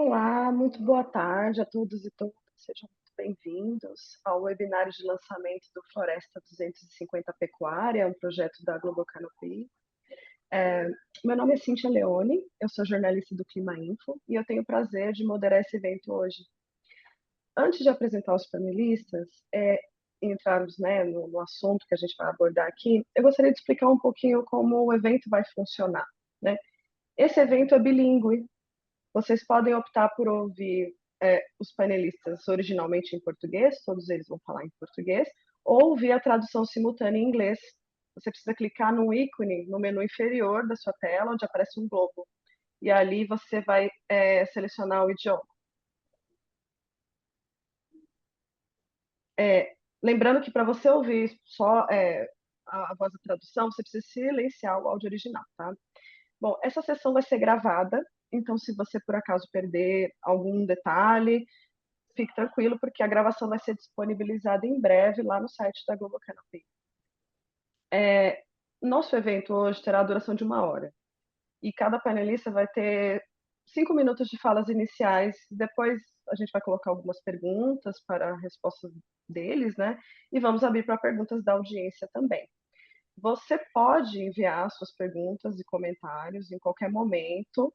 Olá, muito boa tarde a todos e todas. Sejam muito bem-vindos ao webinário de lançamento do Floresta 250 Pecuária, um projeto da Global Canopy. Meu nome é Cíntia Leone, eu sou jornalista do Clima Info e eu tenho o prazer de moderar esse evento hoje. Antes de apresentar os panelistas e entrarmos, no assunto que a gente vai abordar aqui, eu gostaria de explicar um pouquinho como o evento vai funcionar, né? Esse evento é bilíngue. Vocês podem optar por ouvir os panelistas originalmente em português, todos eles vão falar em português, ou ouvir a tradução simultânea em inglês. Você precisa clicar no ícone no menu inferior da sua tela, onde aparece um globo. E ali você vai selecionar o idioma. Lembrando que para você ouvir só a voz da tradução, você precisa silenciar o áudio original, tá? Bom, essa sessão vai ser gravada, então se você por acaso perder algum detalhe, fique tranquilo, porque a gravação vai ser disponibilizada em breve lá no site da Global Canopy. Nosso evento hoje terá a duração de 1 hora, e cada panelista vai ter 5 minutos de falas iniciais, depois a gente vai colocar algumas perguntas para a resposta deles, né? E vamos abrir para perguntas da audiência também. Você pode enviar suas perguntas e comentários em qualquer momento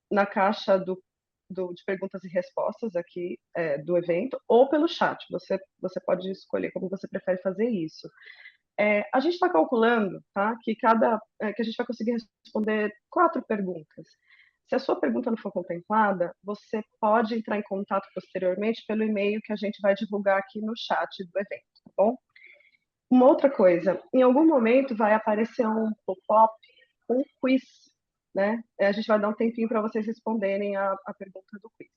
na caixa de perguntas e respostas aqui do evento, ou pelo chat. Você pode escolher como você prefere fazer isso. A gente está calculando, tá, que a gente vai conseguir responder 4 perguntas. Se a sua pergunta não for contemplada, você pode entrar em contato posteriormente pelo e-mail que a gente vai divulgar aqui no chat do evento, tá bom? Uma outra coisa, em algum momento vai aparecer um pop-up, um quiz, né? A gente vai dar um tempinho para vocês responderem a pergunta do quiz.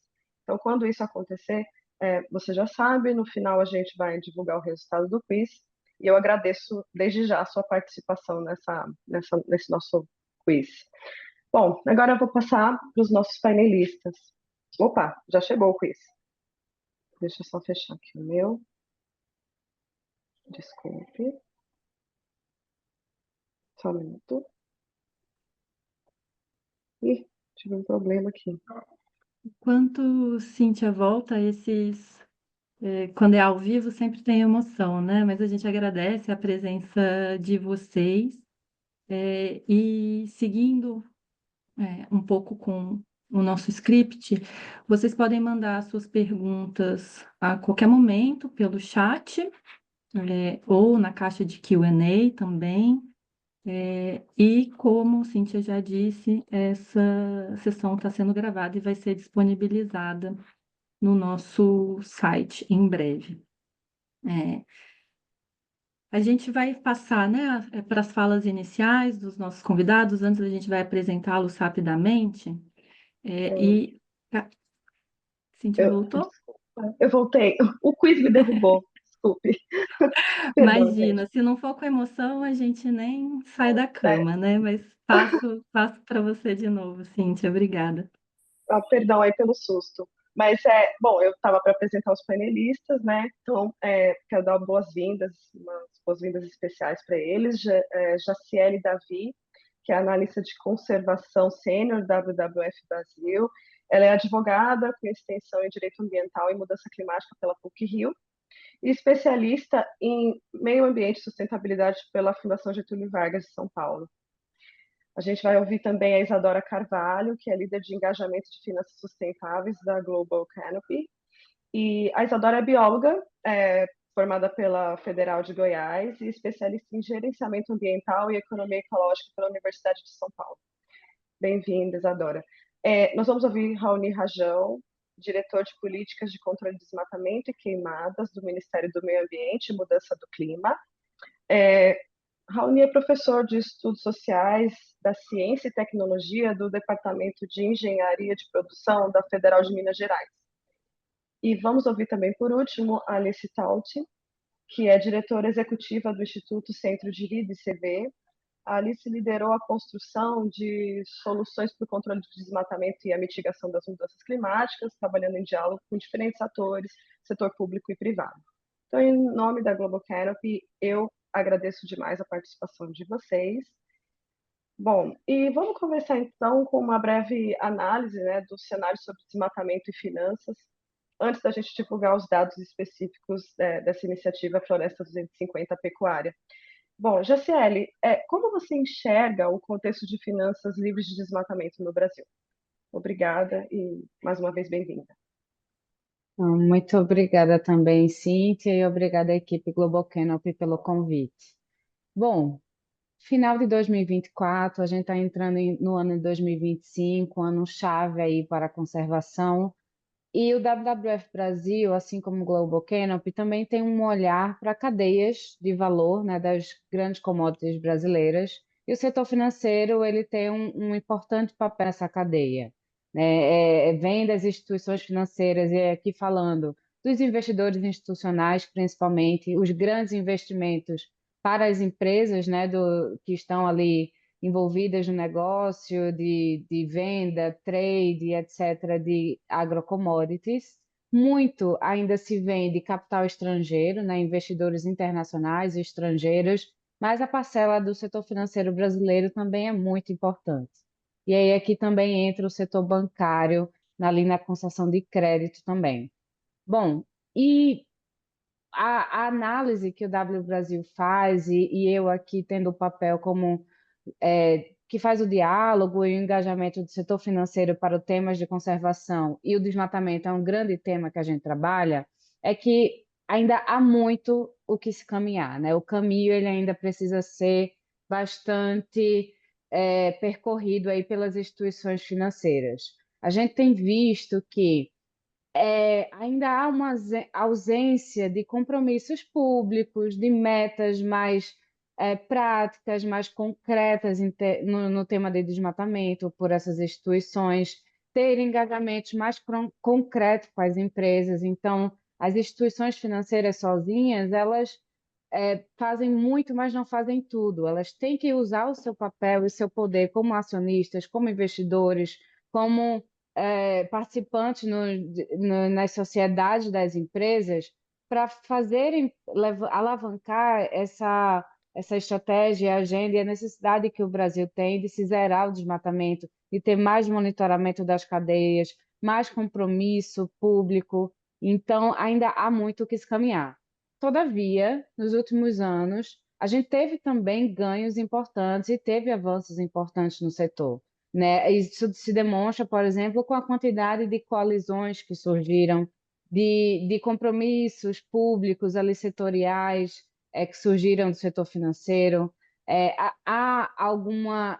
Então, quando isso acontecer, você já sabe, no final a gente vai divulgar o resultado do quiz, e eu agradeço desde já a sua participação nesse nosso quiz. Bom, agora eu vou passar para os nossos panelistas. Opa, já chegou o quiz. Deixa eu só fechar aqui o meu. Desculpe. Só um minuto. Ih, tive um problema aqui. Enquanto Cíntia volta, quando é ao vivo sempre tem emoção, né? Mas a gente agradece a presença de vocês, e seguindo um pouco com o nosso script, vocês podem mandar suas perguntas a qualquer momento pelo chat, ou na caixa de Q&A também. E como Cíntia já disse, essa sessão está sendo gravada e vai ser disponibilizada no nosso site em breve. A gente vai passar, né, para as falas iniciais dos nossos convidados, antes a gente vai apresentá-los rapidamente. Eu, E Cíntia voltou? desculpa, eu voltei. O quiz me derrubou. Desculpe. Perdão, gente. Imagina, se não for com emoção, a gente nem sai da Sério. cama, né? Mas passo para você de novo, Cíntia, obrigada. Perdão aí pelo susto. Mas, bom, eu estava para apresentar os panelistas, né? Então, quero dar boas-vindas, umas boas-vindas especiais para eles. Jaciele Davi, que é analista de conservação sênior da WWF Brasil. Ela é advogada com extensão em Direito Ambiental e Mudança Climática pela PUC-Rio e especialista em meio ambiente e sustentabilidade pela Fundação Getúlio Vargas de São Paulo. A gente vai ouvir também a Isadora Carvalho, que é líder de engajamento de finanças sustentáveis da Global Canopy. E a Isadora é bióloga, formada pela Federal de Goiás e especialista em gerenciamento ambiental e economia ecológica pela Universidade de São Paulo. Bem-vinda, Isadora. Nós vamos ouvir Raoni Rajão, diretor de políticas de controle de desmatamento e queimadas do Ministério do Meio Ambiente e Mudança do Clima. Raoni é professor de Estudos Sociais da Ciência e Tecnologia do Departamento de Engenharia de Produção da Federal de Minas Gerais. E vamos ouvir também, por último, a Alice Tauti, que é diretora executiva do Instituto Centro de Vida e CV. A Alice liderou a construção de soluções para o controle do desmatamento e a mitigação das mudanças climáticas, trabalhando em diálogo com diferentes atores, setor público e privado. Então, em nome da Global Canopy, eu agradeço demais a participação de vocês. Bom, e vamos começar então com uma breve análise, né, do cenário sobre desmatamento e finanças, antes da gente divulgar os dados específicos, dessa iniciativa Floresta 250 Pecuária. Bom, Jaciele, como você enxerga o contexto de finanças livres de desmatamento no Brasil? Obrigada e mais uma vez bem-vinda. Muito obrigada também, Cíntia, e obrigada à equipe Global Canopy pelo convite. Bom, final de 2024, a gente está entrando no ano de 2025, ano chave aí para a conservação, e o WWF Brasil, assim como o Global Canopy, também tem um olhar para cadeias de valor, né, das grandes commodities brasileiras, e o setor financeiro ele tem um importante papel nessa cadeia, né? Vem das instituições financeiras, e aqui falando dos investidores institucionais, principalmente, os grandes investimentos para as empresas, né, que estão ali envolvidas no negócio de venda, trade, etc., de agrocommodities. Muito ainda se vem de capital estrangeiro, né, investidores internacionais e estrangeiros, mas a parcela do setor financeiro brasileiro também é muito importante. E aí aqui também entra o setor bancário, ali na concessão de crédito também. Bom, e a análise que o W Brasil faz, e eu aqui tendo o papel como que faz o diálogo e o engajamento do setor financeiro para os temas de conservação, e o desmatamento é um grande tema que a gente trabalha, é que ainda há muito o que se caminhar, né? O caminho ele ainda precisa ser bastante percorrido aí pelas instituições financeiras. A gente tem visto que ainda há uma ausência de compromissos públicos, de metas mais práticas, mais concretas no tema de desmatamento por essas instituições, ter engajamentos mais concretos com as empresas. Então, as instituições financeiras sozinhas, elas fazem muito, mas não fazem tudo. Elas têm que usar o seu papel e o seu poder como acionistas, como investidores, como participantes nas sociedades das empresas para fazerem, alavancar essa estratégia, agenda e a necessidade que o Brasil tem de se zerar o desmatamento, de ter mais monitoramento das cadeias, mais compromisso público. Então, ainda há muito o que se caminhar. Todavia, nos últimos anos, a gente teve também ganhos importantes e teve avanços importantes no setor, né? Isso se demonstra, por exemplo, com a quantidade de coalizões que surgiram, de compromissos públicos ali setoriais que surgiram do setor financeiro. Algumas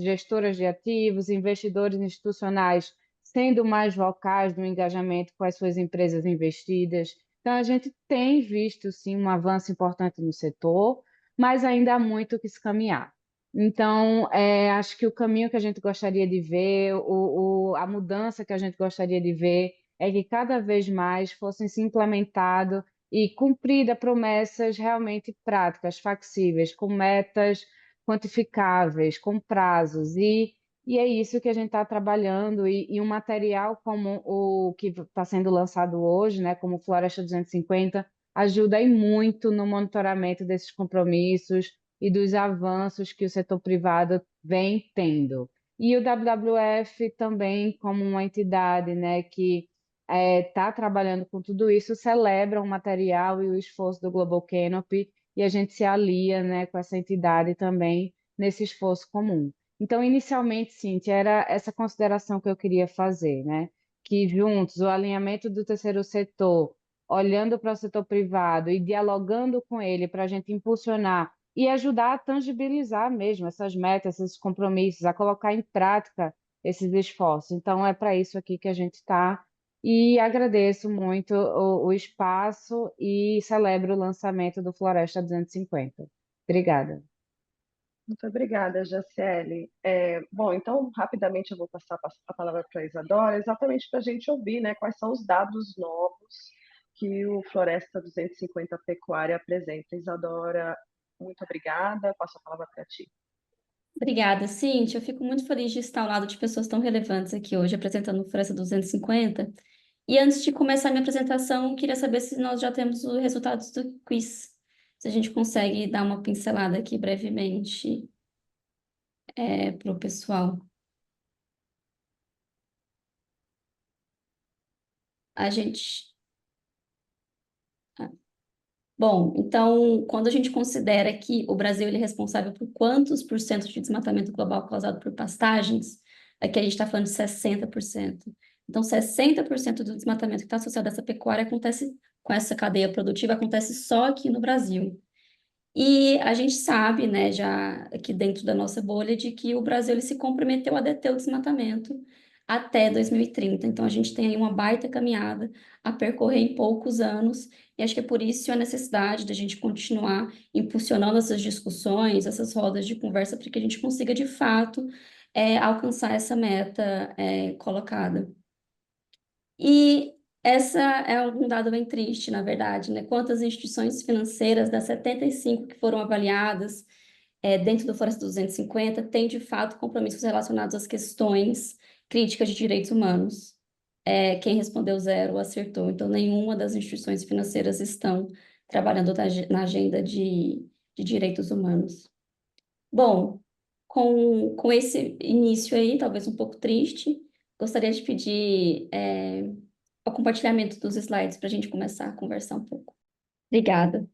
gestoras de ativos, investidores institucionais sendo mais vocais no engajamento com as suas empresas investidas. Então, a gente tem visto, sim, um avanço importante no setor, mas ainda há muito que se caminhar. Então, acho que o caminho que a gente gostaria de ver, a mudança que a gente gostaria de ver, é que cada vez mais fossem se implementado e cumpridas promessas realmente práticas, flexíveis, com metas quantificáveis, com prazos. E é isso que a gente está trabalhando, e um material como o que está sendo lançado hoje, né, como o Floresta 250, ajuda aí muito no monitoramento desses compromissos e dos avanços que o setor privado vem tendo. E o WWF também, como uma entidade, né, que está trabalhando com tudo isso, celebra o material e o esforço do Global Canopy, e a gente se alia, né, com essa entidade também nesse esforço comum. Então, inicialmente, Cíntia, era essa consideração que eu queria fazer, né? Que juntos, o alinhamento do terceiro setor, olhando para o setor privado e dialogando com ele para a gente impulsionar e ajudar a tangibilizar mesmo essas metas, esses compromissos, a colocar em prática esses esforços. Então, é para isso aqui que a gente está. E agradeço muito o espaço e celebro o lançamento do Floresta 250. Obrigada. Muito obrigada, Jaciele. Bom, então, rapidamente eu vou passar a palavra para a Isadora, exatamente para a gente ouvir, né, quais são os dados novos que o Floresta 250 Pecuária apresenta. Isadora, muito obrigada, passo a palavra para ti. Obrigada, Cíntia. Eu fico muito feliz de estar ao lado de pessoas tão relevantes aqui hoje, apresentando o Floresta 250. E antes de começar a minha apresentação, queria saber se nós já temos os resultados do quiz. Se a gente consegue dar uma pincelada aqui brevemente. para o pessoal. A gente. Bom, então, quando a gente considera que o Brasil ele é responsável por quantos por cento de desmatamento global causado por pastagens, aqui a gente está falando de 60%. Então, 60% do desmatamento que está associado a essa pecuária acontece com essa cadeia produtiva, acontece só aqui no Brasil. E a gente sabe, né, já aqui dentro da nossa bolha, de que o Brasil ele se comprometeu a deter o desmatamento até 2030. Então, a gente tem aí uma baita caminhada a percorrer em poucos anos, e acho que é por isso a necessidade da gente continuar impulsionando essas discussões, essas rodas de conversa, para que a gente consiga, de fato, alcançar essa meta colocada. E essa é um dado bem triste, na verdade, né? Quantas instituições financeiras das 75 que foram avaliadas dentro do Floresta 250 têm, de fato, compromissos relacionados às questões críticas de direitos humanos? Quem respondeu zero acertou. Então, nenhuma das instituições financeiras estão trabalhando na agenda de direitos humanos. Bom, com esse início aí, talvez um pouco triste, gostaria de pedir o compartilhamento dos slides para a gente começar a conversar um pouco. Obrigada.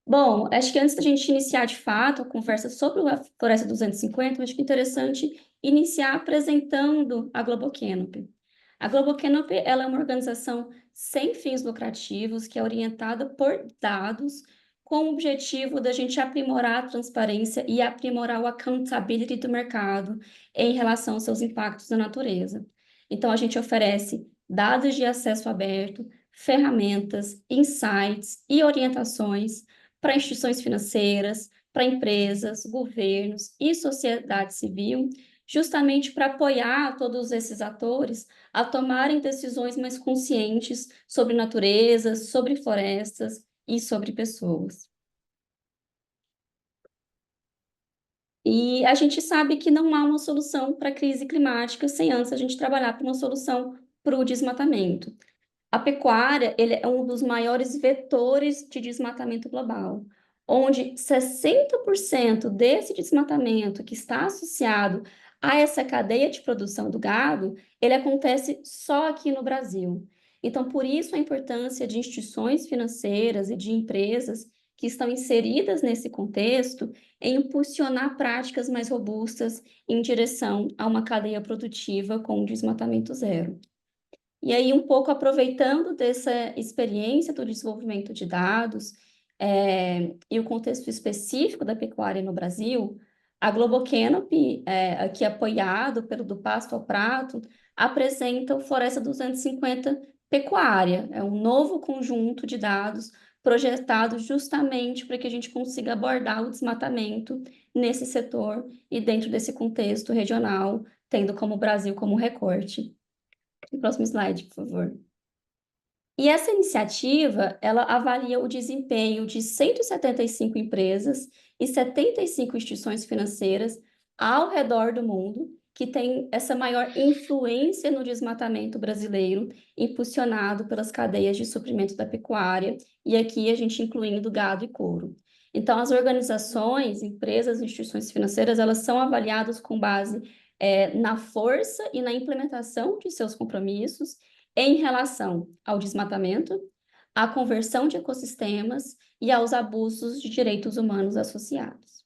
Bom, acho que antes da gente iniciar de fato a conversa sobre a Floresta 250, acho que é interessante iniciar apresentando a Global Canopy. A Global Canopy ela é uma organização sem fins lucrativos que é orientada por dados com o objetivo da gente aprimorar a transparência e aprimorar o accountability do mercado em relação aos seus impactos na natureza. Então, a gente oferece dados de acesso aberto, ferramentas, insights e orientações para instituições financeiras, para empresas, governos e sociedade civil, justamente para apoiar todos esses atores a tomarem decisões mais conscientes sobre natureza, sobre florestas e sobre pessoas. E a gente sabe que não há uma solução para a crise climática sem antes a gente trabalhar para uma solução para o desmatamento. A pecuária ele é um dos maiores vetores de desmatamento global, onde 60% desse desmatamento que está associado a essa cadeia de produção do gado, ele acontece só aqui no Brasil. Então, por isso a importância de instituições financeiras e de empresas que estão inseridas nesse contexto em impulsionar práticas mais robustas em direção a uma cadeia produtiva com desmatamento zero. E aí, um pouco aproveitando dessa experiência do desenvolvimento de dados e o contexto específico da pecuária no Brasil, a Global Canopy, aqui apoiado pelo Do Pasto ao Prato, apresenta o Floresta 250 Pecuária. É um novo conjunto de dados projetado justamente para que a gente consiga abordar o desmatamento nesse setor e dentro desse contexto regional, tendo como Brasil como recorte. O próximo slide, por favor. E essa iniciativa, ela avalia o desempenho de 175 empresas e 75 instituições financeiras ao redor do mundo, que tem essa maior influência no desmatamento brasileiro, impulsionado pelas cadeias de suprimento da pecuária, e aqui a gente incluindo gado e couro. Então, as organizações, empresas e instituições financeiras, elas são avaliadas com base na força e na implementação de seus compromissos em relação ao desmatamento, à conversão de ecossistemas e aos abusos de direitos humanos associados.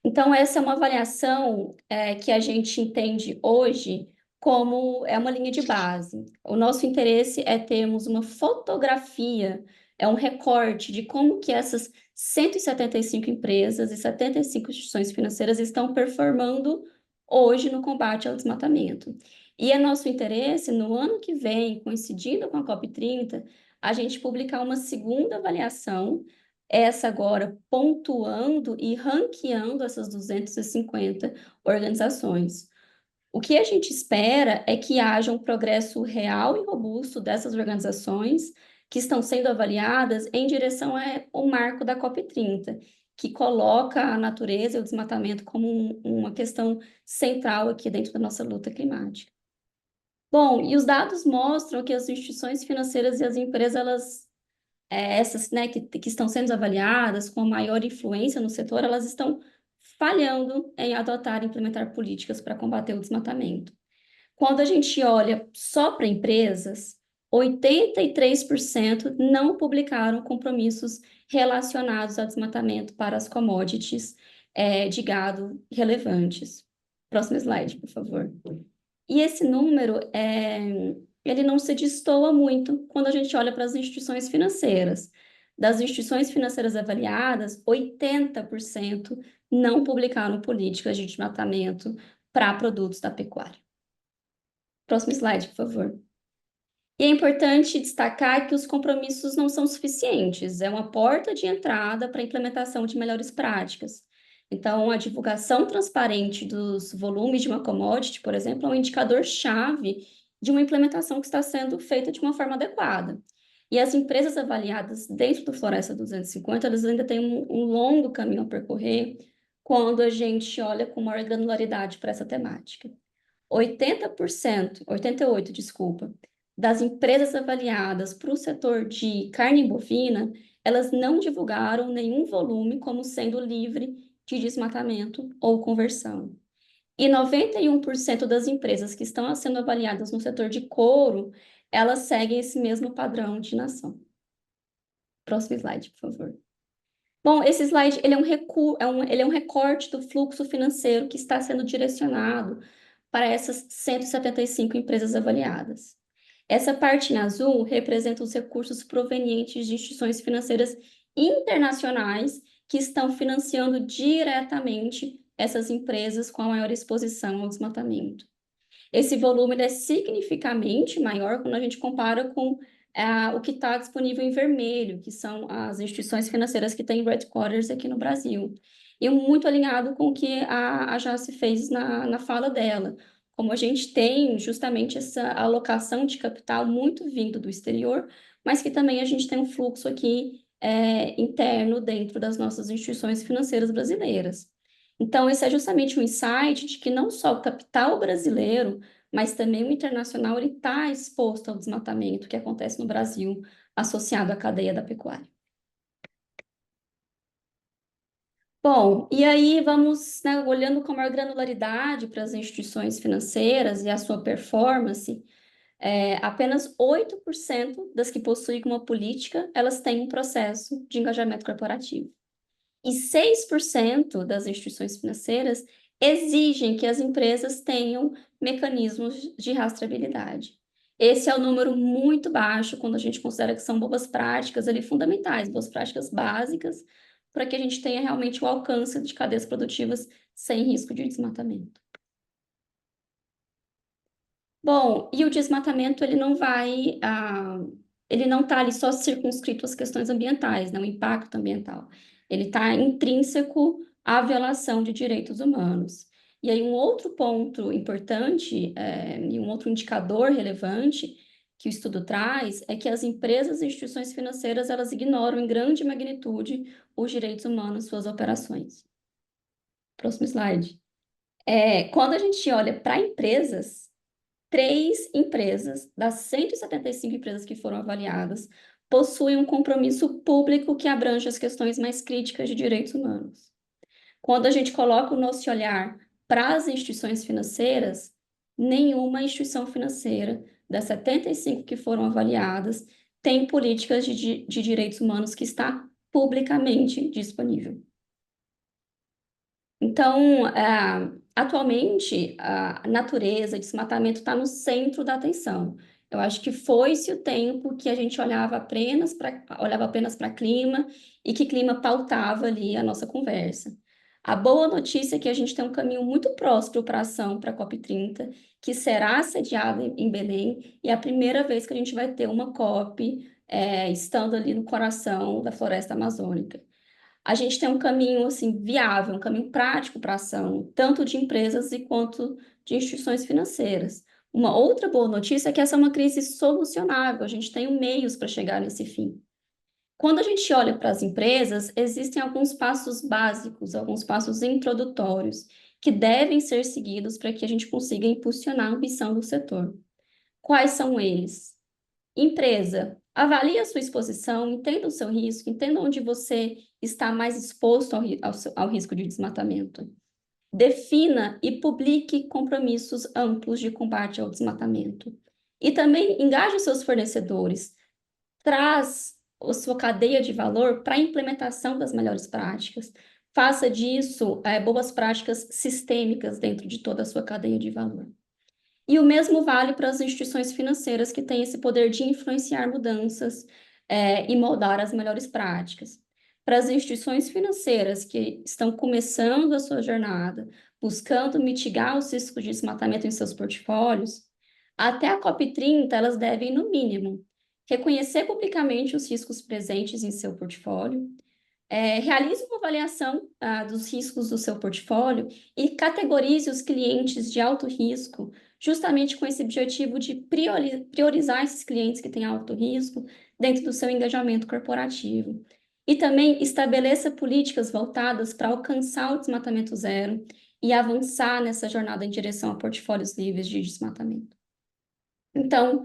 Então, essa é uma avaliação que a gente entende hoje como uma linha de base. O nosso interesse é termos uma fotografia, um recorte de como que essas 175 empresas e 75 instituições financeiras estão performando hoje no combate ao desmatamento. E é nosso interesse, no ano que vem, coincidindo com a COP30, a gente publicar uma segunda avaliação, essa agora pontuando e ranqueando essas 250 organizações. O que a gente espera é que haja um progresso real e robusto dessas organizações que estão sendo avaliadas em direção ao marco da COP30, que coloca a natureza e o desmatamento como uma questão central aqui dentro da nossa luta climática. Bom, e os dados mostram que as instituições financeiras e as empresas, essas, né, que estão sendo avaliadas com a maior influência no setor, elas estão falhando em adotar e implementar políticas para combater o desmatamento. Quando a gente olha só para empresas, 83% não publicaram compromissos relacionados ao desmatamento para as commodities de gado relevantes. Próximo slide, por favor. E esse número, ele não se destoa muito quando a gente olha para as instituições financeiras. Das instituições financeiras avaliadas, 80% não publicaram políticas de desmatamento para produtos da pecuária. Próximo slide, por favor. E é importante destacar que os compromissos não são suficientes, é uma porta de entrada para a implementação de melhores práticas. Então, a divulgação transparente dos volumes de uma commodity, por exemplo, é um indicador-chave de uma implementação que está sendo feita de uma forma adequada. E as empresas avaliadas dentro do Floresta 250, elas ainda têm um longo caminho a percorrer quando a gente olha com maior granularidade para essa temática. 88%, desculpa, das empresas avaliadas para o setor de carne bovina, elas não divulgaram nenhum volume como sendo livre de desmatamento ou conversão. E 91% das empresas que estão sendo avaliadas no setor de couro, elas seguem esse mesmo padrão de nação. Próximo slide, por favor. Bom, esse slide ele é um recorte do fluxo financeiro que está sendo direcionado para essas 175 empresas avaliadas. Essa parte em azul representa os recursos provenientes de instituições financeiras internacionais que estão financiando diretamente essas empresas com a maior exposição ao desmatamento. Esse volume é significativamente maior quando a gente compara com o que está disponível em vermelho, que são as instituições financeiras que têm headquarters aqui no Brasil. E muito alinhado com o que a Jace fez na fala dela. Como a gente tem justamente essa alocação de capital muito vindo do exterior, mas que também a gente tem um fluxo aqui interno dentro das nossas instituições financeiras brasileiras. Então, esse é justamente um insight de que não só o capital brasileiro, mas também o internacional, ele está exposto ao desmatamento que acontece no Brasil, associado à cadeia da pecuária. Bom, e aí vamos, né, olhando com maior granularidade para as instituições financeiras e a sua performance, apenas 8% das que possuem uma política, elas têm um processo de engajamento corporativo. E 6% das instituições financeiras exigem que as empresas tenham mecanismos de rastreabilidade. Esse é um número muito baixo quando a gente considera que são boas práticas ali fundamentais, boas práticas básicas, para que a gente tenha realmente o alcance de cadeias produtivas sem risco de desmatamento. Bom, e o desmatamento, ele não está ali só circunscrito às questões ambientais, né, o impacto ambiental. Ele está intrínseco à violação de direitos humanos. E aí, um outro ponto importante, e um outro indicador relevante que o estudo traz, é que as empresas e instituições financeiras, elas ignoram em grande magnitude os direitos humanos em suas operações. Próximo slide. Quando a gente olha para empresas, 3 empresas, das 175 empresas que foram avaliadas, possuem um compromisso público que abrange as questões mais críticas de direitos humanos. Quando a gente coloca o nosso olhar para as instituições financeiras, nenhuma instituição financeira das 75 que foram avaliadas tem políticas de direitos humanos que está publicamente disponível. Então, atualmente, a natureza, o desmatamento está no centro da atenção. Eu acho que foi-se o tempo que a gente olhava apenas para clima e que clima pautava ali a nossa conversa. A boa notícia é que a gente tem um caminho muito próspero para a ação para a COP30, que será sediada em Belém, e é a primeira vez que a gente vai ter uma COP estando ali no coração da floresta amazônica. A gente tem um caminho assim, viável, um caminho prático para a ação, tanto de empresas quanto de instituições financeiras. Uma outra boa notícia é que essa é uma crise solucionável, a gente tem meios para chegar nesse fim. Quando a gente olha para as empresas, existem alguns passos básicos, alguns passos introdutórios, que devem ser seguidos para que a gente consiga impulsionar a ambição do setor. Quais são eles? Empresa, Avalie a sua exposição, entenda o seu risco, entenda onde você está mais exposto ao risco de desmatamento. Defina e publique compromissos amplos de combate ao desmatamento. E também engaje os seus fornecedores, traz a sua cadeia de valor para a implementação das melhores práticas. Faça disso boas práticas sistêmicas dentro de toda a sua cadeia de valor. E o mesmo vale para as instituições financeiras que têm esse poder de influenciar mudanças e moldar as melhores práticas. Para as instituições financeiras que estão começando a sua jornada, buscando mitigar os riscos de desmatamento em seus portfólios, até a COP30 elas devem, no mínimo, reconhecer publicamente os riscos presentes em seu portfólio, realize uma avaliação dos riscos do seu portfólio e categorize os clientes de alto risco, justamente com esse objetivo de priorizar esses clientes que têm alto risco dentro do seu engajamento corporativo. E também estabeleça políticas voltadas para alcançar o desmatamento zero e avançar nessa jornada em direção a portfólios livres de desmatamento. Então,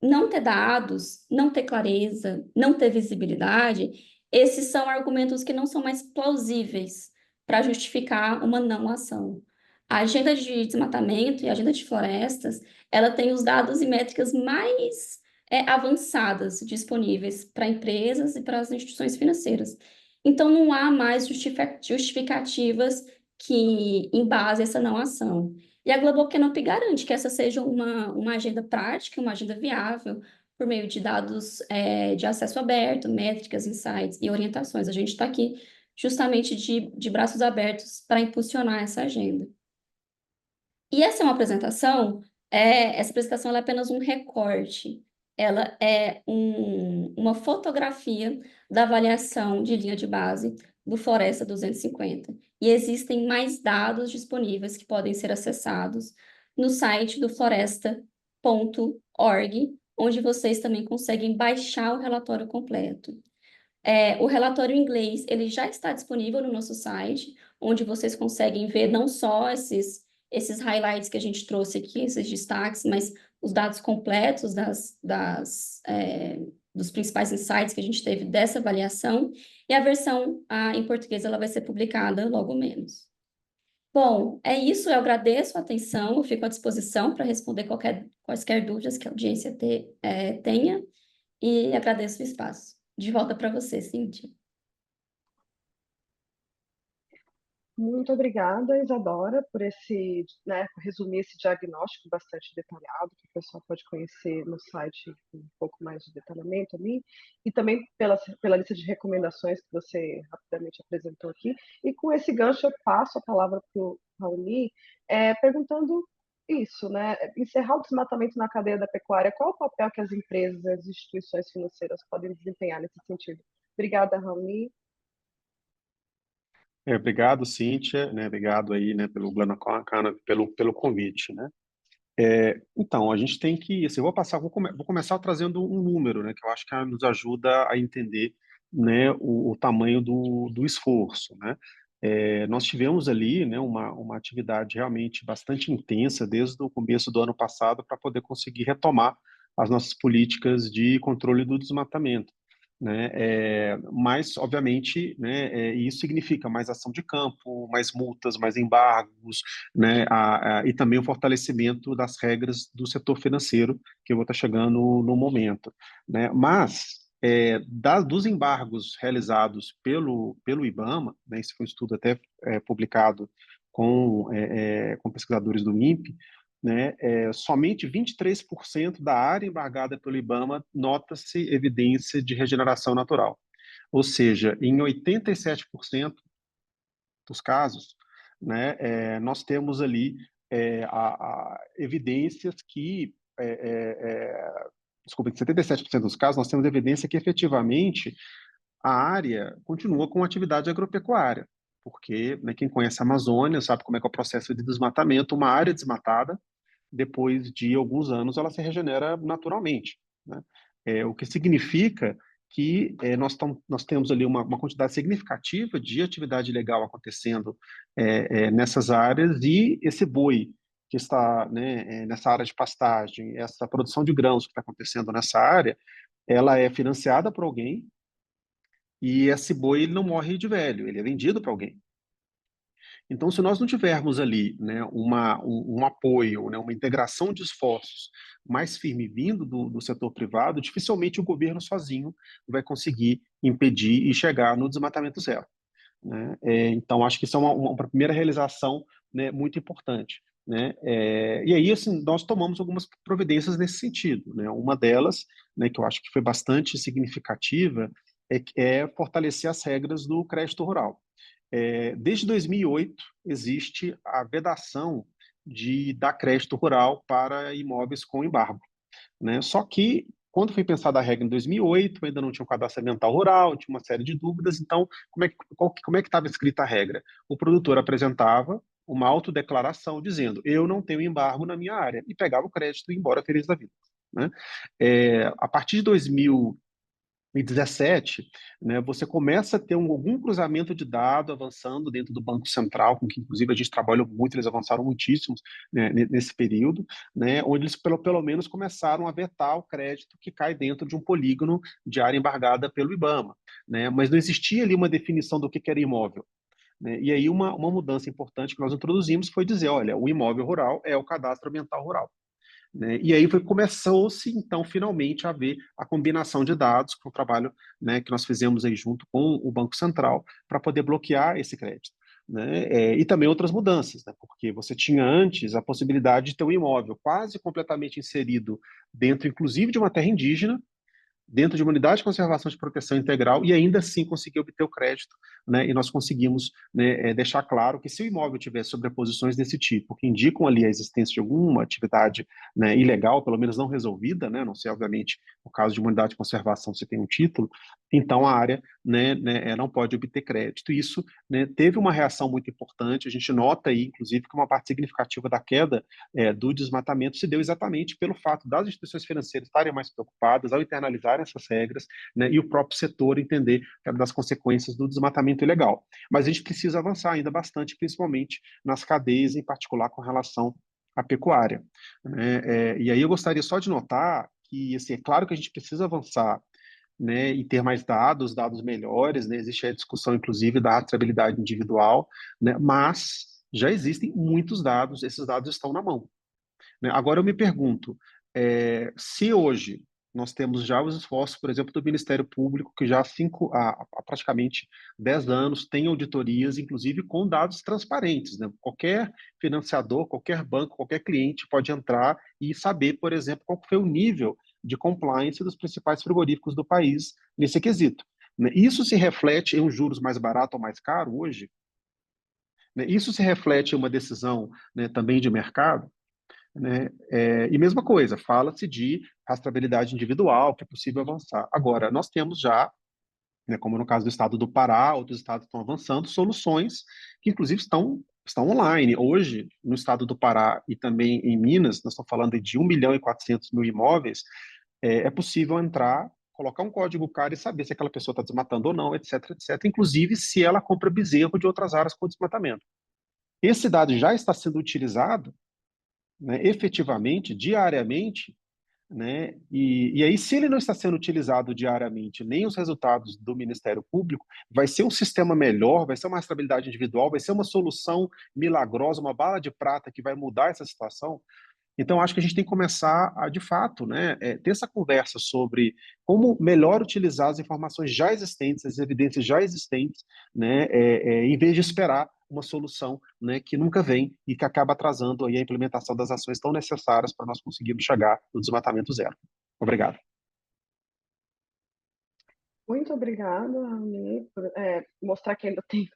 não ter dados, não ter clareza, não ter visibilidade, esses são argumentos que não são mais plausíveis para justificar uma não ação. A agenda de desmatamento e a agenda de florestas, ela tem os dados e métricas mais avançadas disponíveis para empresas e para as instituições financeiras. Então, não há mais justificativas que embasem essa não ação. E a Global Canopy garante que essa seja uma agenda prática, uma agenda viável, por meio de dados de acesso aberto, métricas, insights e orientações. A gente está aqui justamente de braços abertos para impulsionar essa agenda. E essa é uma apresentação, essa apresentação ela é apenas um recorte, ela é uma fotografia da avaliação de linha de base do Floresta 250. E existem mais dados disponíveis que podem ser acessados no site do floresta.org, onde vocês também conseguem baixar o relatório completo. O relatório em inglês, ele já está disponível no nosso site, onde vocês conseguem ver não só esses highlights que a gente trouxe aqui, esses destaques, mas os dados completos dos principais insights que a gente teve dessa avaliação, e a versão em português ela vai ser publicada logo menos. Bom, é isso, eu agradeço a atenção, eu fico à disposição para responder quaisquer dúvidas que a audiência tenha, e agradeço o espaço. De volta para você, Cíntia. Muito obrigada, Isadora, por por resumir esse diagnóstico bastante detalhado, que o pessoal pode conhecer no site um pouco mais de detalhamento ali, e também pela lista de recomendações que você rapidamente apresentou aqui. E com esse gancho, eu passo a palavra para o Raoni, perguntando isso, né? Encerrar o desmatamento na cadeia da pecuária, qual o papel que as empresas, as instituições financeiras podem desempenhar nesse sentido? Obrigada, Raoni. Obrigado, Cíntia, né? Obrigado aí, né, pelo pelo convite, né? Então, a gente tem que, assim, vou começar trazendo um número, né, que eu acho que nos ajuda a entender, né, o tamanho do esforço, né? Nós tivemos ali, né, uma atividade realmente bastante intensa desde o começo do ano passado para poder conseguir retomar as nossas políticas de controle do desmatamento, né? Mas, obviamente, né, isso significa mais ação de campo, mais multas, mais embargos, né, e também o fortalecimento das regras do setor financeiro, que eu vou estar chegando no momento, né? Mas, dos embargos realizados pelo IBAMA, né, esse foi um estudo até publicado com pesquisadores do INPE, né, somente 23% da área embargada pelo IBAMA nota-se evidência de regeneração natural. Ou seja, em 87% dos casos, né, nós temos ali evidências que, desculpa, em 77% dos casos, nós temos evidência que efetivamente a área continua com atividade agropecuária, porque, né, quem conhece a Amazônia sabe como é que é o processo de desmatamento. Uma área desmatada, depois de alguns anos, ela se regenera naturalmente, né? O que significa que nós temos ali uma quantidade significativa de atividade legal acontecendo nessas áreas, e esse boi que está, né, nessa área de pastagem, essa produção de grãos que está acontecendo nessa área, ela é financiada por alguém e esse boi ele não morre de velho, ele é vendido para alguém. Então, se nós não tivermos ali, né, um apoio, né, uma integração de esforços mais firme vindo do setor privado, dificilmente o governo sozinho vai conseguir impedir e chegar no desmatamento zero, né? Então, acho que isso é uma primeira realização, né, muito importante, né? E aí, assim, nós tomamos algumas providências nesse sentido, né? Uma delas, né, que eu acho que foi bastante significativa, é fortalecer as regras do crédito rural. Desde 2008, existe a vedação de dar crédito rural para imóveis com embargo, né? Só que, quando foi pensada a regra em 2008, ainda não tinha um cadastro ambiental rural, tinha uma série de dúvidas, então, como é que estava escrita a regra? O produtor apresentava uma autodeclaração dizendo, eu não tenho embargo na minha área, e pegava o crédito e ia embora feliz da vida, né? A partir de 2017, né, você começa a ter algum cruzamento de dado avançando dentro do Banco Central, com que inclusive a gente trabalhou muito, eles avançaram muitíssimo, né, nesse período, né, onde eles pelo menos começaram a vetar o crédito que cai dentro de um polígono de área embargada pelo IBAMA, né, mas não existia ali uma definição do que era imóvel, né, e aí uma mudança importante que nós introduzimos foi dizer, olha, o imóvel rural é o cadastro ambiental rural, né? E aí começou-se, então, finalmente, a ver a combinação de dados, com o trabalho, né, que nós fizemos aí junto com o Banco Central, para poder bloquear esse crédito, né? E também outras mudanças, né? Porque você tinha antes a possibilidade de ter um imóvel quase completamente inserido dentro, inclusive, de uma terra indígena, dentro de uma unidade de conservação de proteção integral e ainda assim conseguir obter o crédito, né? E nós conseguimos, né, deixar claro que se o imóvel tiver sobreposições desse tipo, que indicam ali a existência de alguma atividade, né, ilegal, pelo menos não resolvida, né? Não sei, obviamente, no caso de uma unidade de conservação, você tem um título, então a área, né, não pode obter crédito. Isso, né, teve uma reação muito importante. A gente nota aí, inclusive, que uma parte significativa da queda do desmatamento se deu exatamente pelo fato das instituições financeiras estarem mais preocupadas ao internalizar essas regras, né, e o próprio setor entender das consequências do desmatamento ilegal. Mas a gente precisa avançar ainda bastante, principalmente nas cadeias, em particular com relação à pecuária, né? E aí eu gostaria só de notar que, assim, é claro que a gente precisa avançar, né, e ter mais dados melhores, né? Existe a discussão, inclusive, da rastreabilidade individual, né? Mas já existem muitos dados, esses dados estão na mão, né? Agora eu me pergunto, se hoje nós temos já os esforços, por exemplo, do Ministério Público, que já há praticamente 10 anos tem auditorias, inclusive com dados transparentes, né? Qualquer financiador, qualquer banco, qualquer cliente pode entrar e saber, por exemplo, qual foi o nível de compliance dos principais frigoríficos do país nesse quesito, né? Isso se reflete em um juros mais barato ou mais caro hoje, né? Isso se reflete em uma decisão, né, também de mercado, né? E mesma coisa, fala-se de rastreabilidade individual, que é possível avançar. Agora, nós temos já, né, como no caso do estado do Pará, outros estados estão avançando, soluções que inclusive estão online. Hoje, no estado do Pará e também em Minas, nós estamos falando de 1.400.000 imóveis, é possível entrar, colocar um código CAR e saber se aquela pessoa está desmatando ou não, etc, etc, inclusive se ela compra bezerro de outras áreas com desmatamento. Esse dado já está sendo utilizado, né, efetivamente, diariamente, né? E aí, se ele não está sendo utilizado diariamente, nem os resultados do Ministério Público, vai ser um sistema melhor, vai ser uma rastreabilidade individual, vai ser uma solução milagrosa, uma bala de prata que vai mudar essa situação. Então, acho que a gente tem que começar a, de fato, né, ter essa conversa sobre como melhor utilizar as informações já existentes, as evidências já existentes, né, em vez de esperar uma solução, né, que nunca vem e que acaba atrasando aí a implementação das ações tão necessárias para nós conseguirmos chegar no desmatamento zero. Obrigado. Muito obrigada, Almi, por mostrar que ainda tem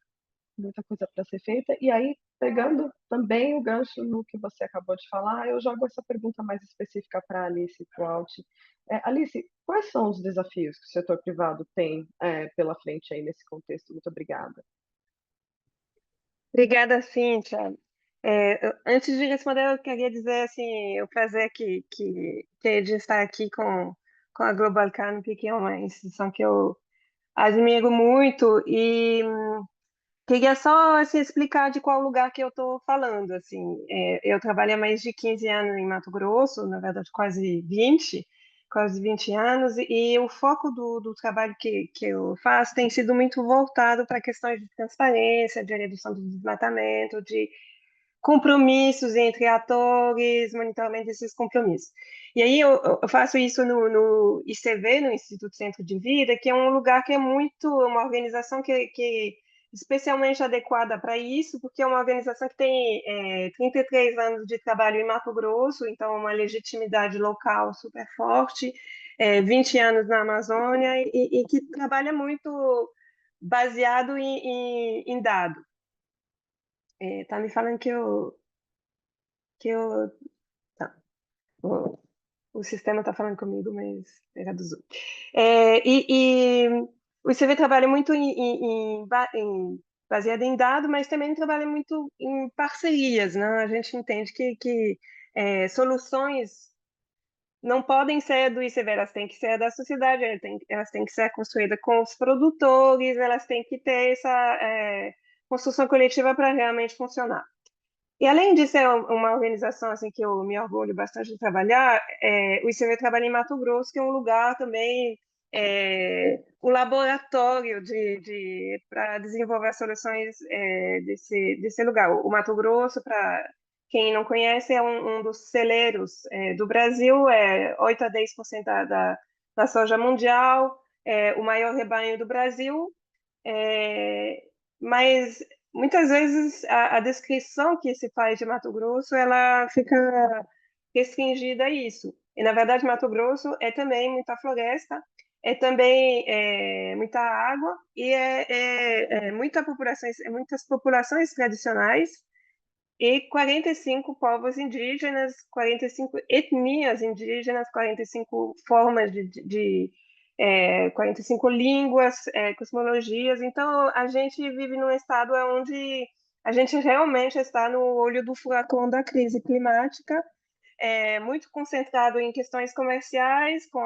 muita coisa para ser feita. E aí, pegando também o gancho no que você acabou de falar, eu jogo essa pergunta mais específica para a Alice e para o Alt. Alice, quais são os desafios que o setor privado tem pela frente aí nesse contexto? Muito obrigada. Obrigada, Cíntia. Antes de responder, eu queria dizer assim, o prazer que é de estar aqui com a Global Canopy, que é uma instituição que eu admiro muito, e Queria só assim, explicar de qual lugar que eu estou falando. Assim, eu trabalho há mais de 15 anos em Mato Grosso, na verdade quase 20 anos, e o foco do trabalho que eu faço tem sido muito voltado para questões de transparência, de redução do desmatamento, de compromissos entre atores, monitoramento desses compromissos. E aí eu faço isso no ICV, no Instituto Centro de Vida, que é um lugar que é muito, uma organização que especialmente adequada para isso, porque é uma organização que tem 33 anos de trabalho em Mato Grosso, então uma legitimidade local super forte, 20 anos na Amazônia, e que trabalha muito baseado em dado. Tá me falando que eu tá, o, o sistema está falando comigo, mas era do Zoom. E o ICV trabalha muito baseado em dado, mas também trabalha muito em parcerias, né? A gente entende que soluções não podem ser do ICV, elas têm que ser da sociedade, elas têm que ser construídas com os produtores, elas têm que ter essa construção coletiva para realmente funcionar. E além de ser uma organização assim que eu me orgulho bastante de trabalhar, o ICV trabalha em Mato Grosso, que é um lugar também, um laboratório para desenvolver soluções desse lugar. O Mato Grosso, para quem não conhece, é um dos celeiros do Brasil, 8 a 10% da soja mundial, o maior rebanho do Brasil, mas muitas vezes a descrição que se faz de Mato Grosso, ela fica restringida a isso. E, na verdade, Mato Grosso é também muita floresta, é também muita água e muitas populações tradicionais e 45 povos indígenas, 45 etnias indígenas, 45 formas 45 línguas, cosmologias. Então, a gente vive num estado onde a gente realmente está no olho do furacão da crise climática, muito concentrado em questões comerciais, com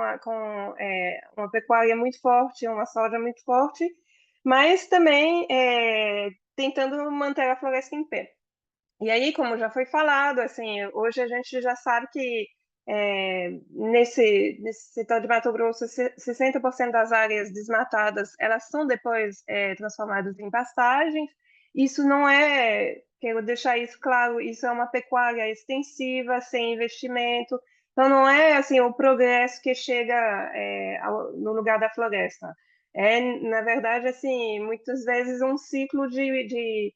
uma pecuária muito forte, uma soja muito forte, mas também tentando manter a floresta em pé. E aí, como já foi falado, assim, hoje a gente já sabe que nesse setor de Mato Grosso, 60% das áreas desmatadas, elas são depois transformadas em pastagens. Isso não quero deixar isso claro, isso é uma pecuária extensiva, sem investimento. Então, não é assim o progresso que chega no lugar da floresta. Na verdade, assim, muitas vezes um ciclo de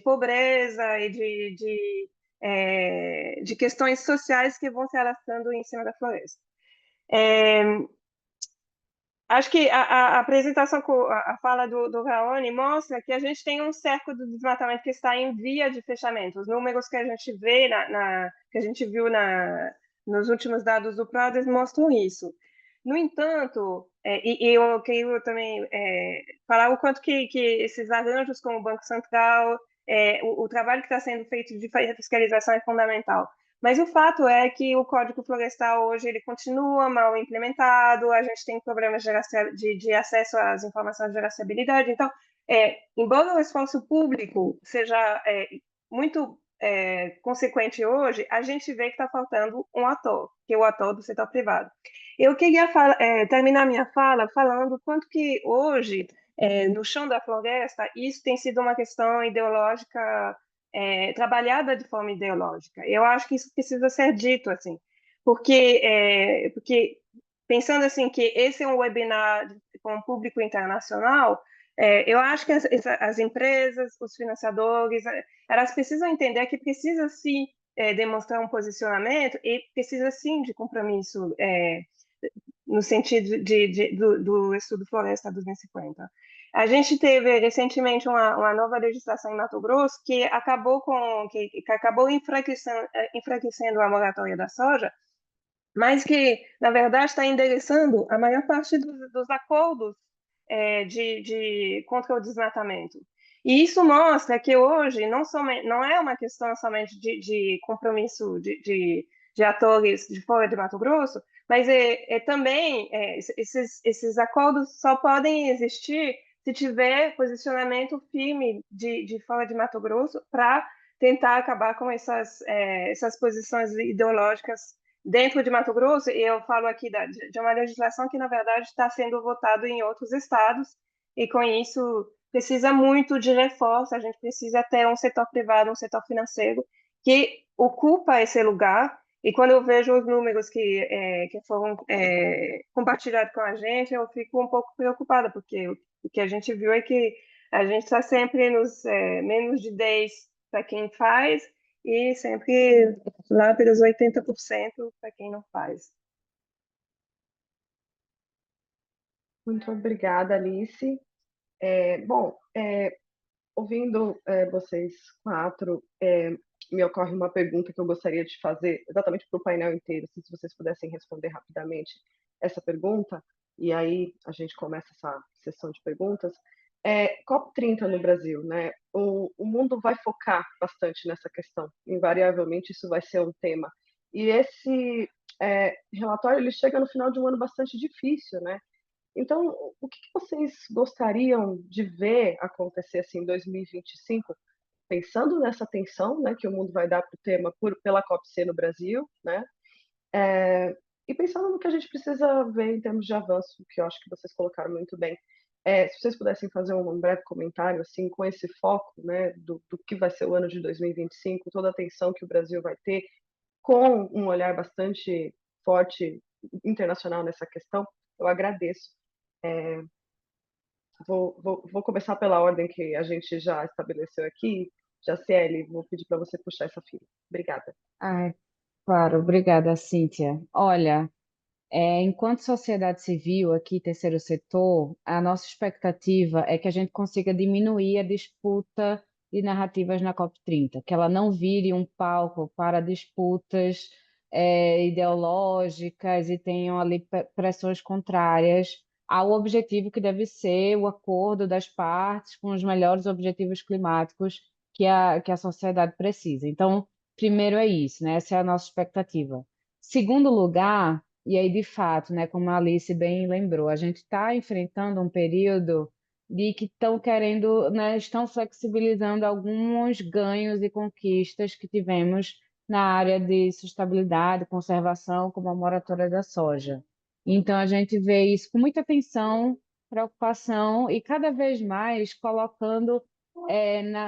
pobreza e de questões sociais que vão se alastrando em cima da floresta. Acho que a apresentação, a fala do Raoni mostra que a gente tem um cerco do desmatamento que está em via de fechamento. Os números que a gente vê, que a gente viu nos últimos dados do PRODES mostram isso. No entanto, e eu queria também falar o quanto que esses arranjos como o Banco Central, o trabalho que está sendo feito de fiscalização é fundamental. Mas o fato é que o Código Florestal hoje ele continua mal implementado, a gente tem problemas de acesso às informações de rastreabilidade. Então, embora o esforço público seja muito consequente hoje, a gente vê que está faltando um ator, que é o ator do setor privado. Eu queria terminar minha fala falando quanto que hoje, no chão da floresta, isso tem sido uma questão ideológica trabalhada de forma ideológica. Eu acho que isso precisa ser dito, assim, porque pensando assim que esse é um webinar com um público internacional, eu acho que as empresas, os financiadores, elas precisam entender que precisa sim demonstrar um posicionamento e precisa sim de compromisso no sentido do Estudo Floresta 2050. A gente teve recentemente uma nova legislação em Mato Grosso que acabou enfraquecendo a moratória da soja, mas que, na verdade, está endereçando a maior parte dos acordos contra o desmatamento. E isso mostra que hoje não é uma questão somente de compromisso de atores de fora de Mato Grosso, mas também esses acordos só podem existir se tiver posicionamento firme de fora de Mato Grosso para tentar acabar com essas posições ideológicas dentro de Mato Grosso. E eu falo aqui de uma legislação que, na verdade, está sendo votada em outros estados, e com isso precisa muito de reforço. A gente precisa ter um setor privado, um setor financeiro que ocupa esse lugar. E quando eu vejo os números que foram compartilhados com a gente, eu fico um pouco preocupada, porque o que a gente viu é que a gente está sempre nos menos de 10 para quem faz e sempre lá pelos 80% para quem não faz. Muito obrigada, Alice. Bom, ouvindo vocês quatro, me ocorre uma pergunta que eu gostaria de fazer exatamente para o painel inteiro, assim, se vocês pudessem responder rapidamente essa pergunta, e aí a gente começa essa sessão de perguntas. COP30 no Brasil, né? O mundo vai focar bastante nessa questão, invariavelmente isso vai ser um tema. E esse relatório ele chega no final de um ano bastante difícil, né? Então, o que vocês gostariam de ver acontecer assim, em 2025, pensando nessa atenção, né, que o mundo vai dar para o tema pela COP-C no Brasil, né? E pensando no que a gente precisa ver em termos de avanço, que eu acho que vocês colocaram muito bem. Se vocês pudessem fazer um breve comentário assim, com esse foco, né, do que vai ser o ano de 2025, toda a atenção que o Brasil vai ter, com um olhar bastante forte internacional nessa questão, eu agradeço. Vou começar pela ordem que a gente já estabeleceu aqui. Jaciele, vou pedir para você puxar essa fila. Obrigada. Ai, claro, obrigada, Cíntia. Olha, enquanto sociedade civil, aqui, terceiro setor, a nossa expectativa é que a gente consiga diminuir a disputa de narrativas na COP30, que ela não vire um palco para disputas ideológicas e tenham ali pressões contrárias ao objetivo que deve ser o acordo das partes com os melhores objetivos climáticos que a sociedade precisa. Então, primeiro é isso, né? Essa é a nossa expectativa. Segundo lugar, e aí, de fato, né, como a Alice bem lembrou, a gente está enfrentando um período de que estão querendo, né, estão flexibilizando alguns ganhos e conquistas que tivemos na área de sustentabilidade, conservação, como a moratória da soja. Então, a gente vê isso com muita atenção, preocupação e cada vez mais colocando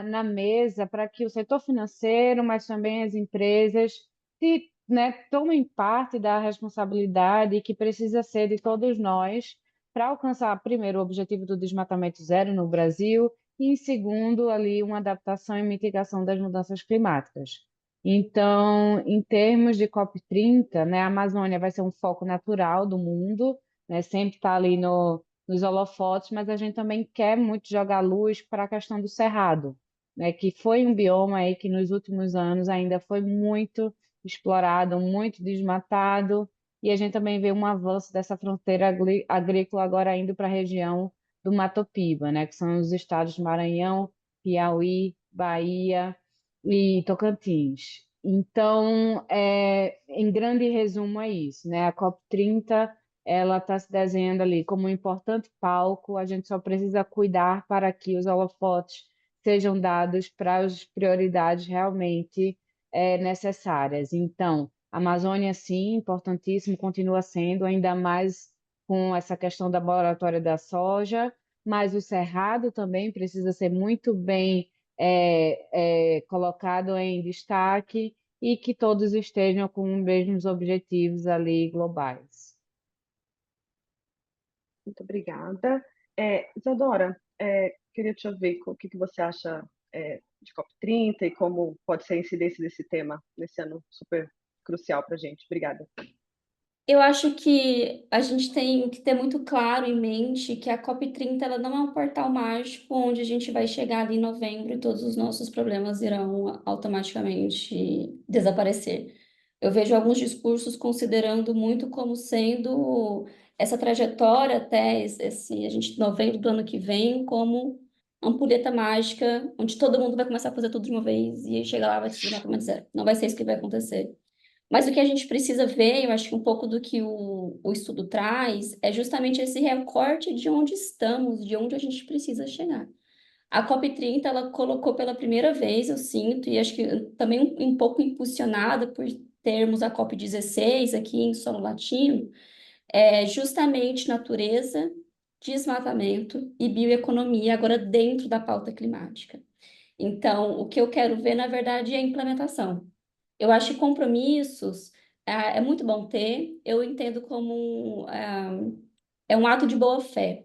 na mesa para que o setor financeiro, mas também as empresas, se, né, tomem parte da responsabilidade que precisa ser de todos nós para alcançar, primeiro, o objetivo do desmatamento zero no Brasil e, em segundo, ali, uma adaptação e mitigação das mudanças climáticas. Então, em termos de COP30, né, a Amazônia vai ser um foco natural do mundo, né, sempre está ali nos holofotes, mas a gente também quer muito jogar luz para a questão do cerrado, né, que foi um bioma aí que nos últimos anos ainda foi muito explorado, muito desmatado, e a gente também vê um avanço dessa fronteira agrícola agora indo para a região do Mato Piba, né, que são os estados de Maranhão, Piauí, Bahia e Tocantins. Então, em grande resumo, é isso, né? A COP30 ela está se desenhando ali como um importante palco, a gente só precisa cuidar para que os holofotes sejam dados para as prioridades realmente necessárias. Então, Amazônia, sim, importantíssimo, continua sendo, ainda mais com essa questão da moratória da soja, mas o Cerrado também precisa ser muito bem colocado em destaque e que todos estejam com os mesmos objetivos ali globais. Muito obrigada. Isadora, queria te ouvir o que você acha de COP30 e como pode ser a incidência desse tema nesse ano super crucial para a gente. Obrigada. Eu acho que a gente tem que ter muito claro em mente que a COP30 ela não é um portal mágico onde a gente vai chegar ali em novembro e todos os nossos problemas irão automaticamente desaparecer. Eu vejo alguns discursos considerando muito como sendo essa trajetória até novembro do ano que vem como ampulheta mágica, onde todo mundo vai começar a fazer tudo de uma vez e chegar lá vai ser exatamente zero. Não vai ser isso que vai acontecer. Mas o que a gente precisa ver, eu acho que um pouco do que o estudo traz, é justamente esse recorte de onde estamos, de onde a gente precisa chegar. A COP30, ela colocou pela primeira vez, eu sinto, e acho que também um pouco impulsionada por termos a COP16 aqui em solo latino, é justamente natureza, desmatamento e bioeconomia agora dentro da pauta climática. Então, o que eu quero ver, na verdade, é a implementação. Eu acho que compromissos é muito bom ter, eu entendo como é um ato de boa-fé.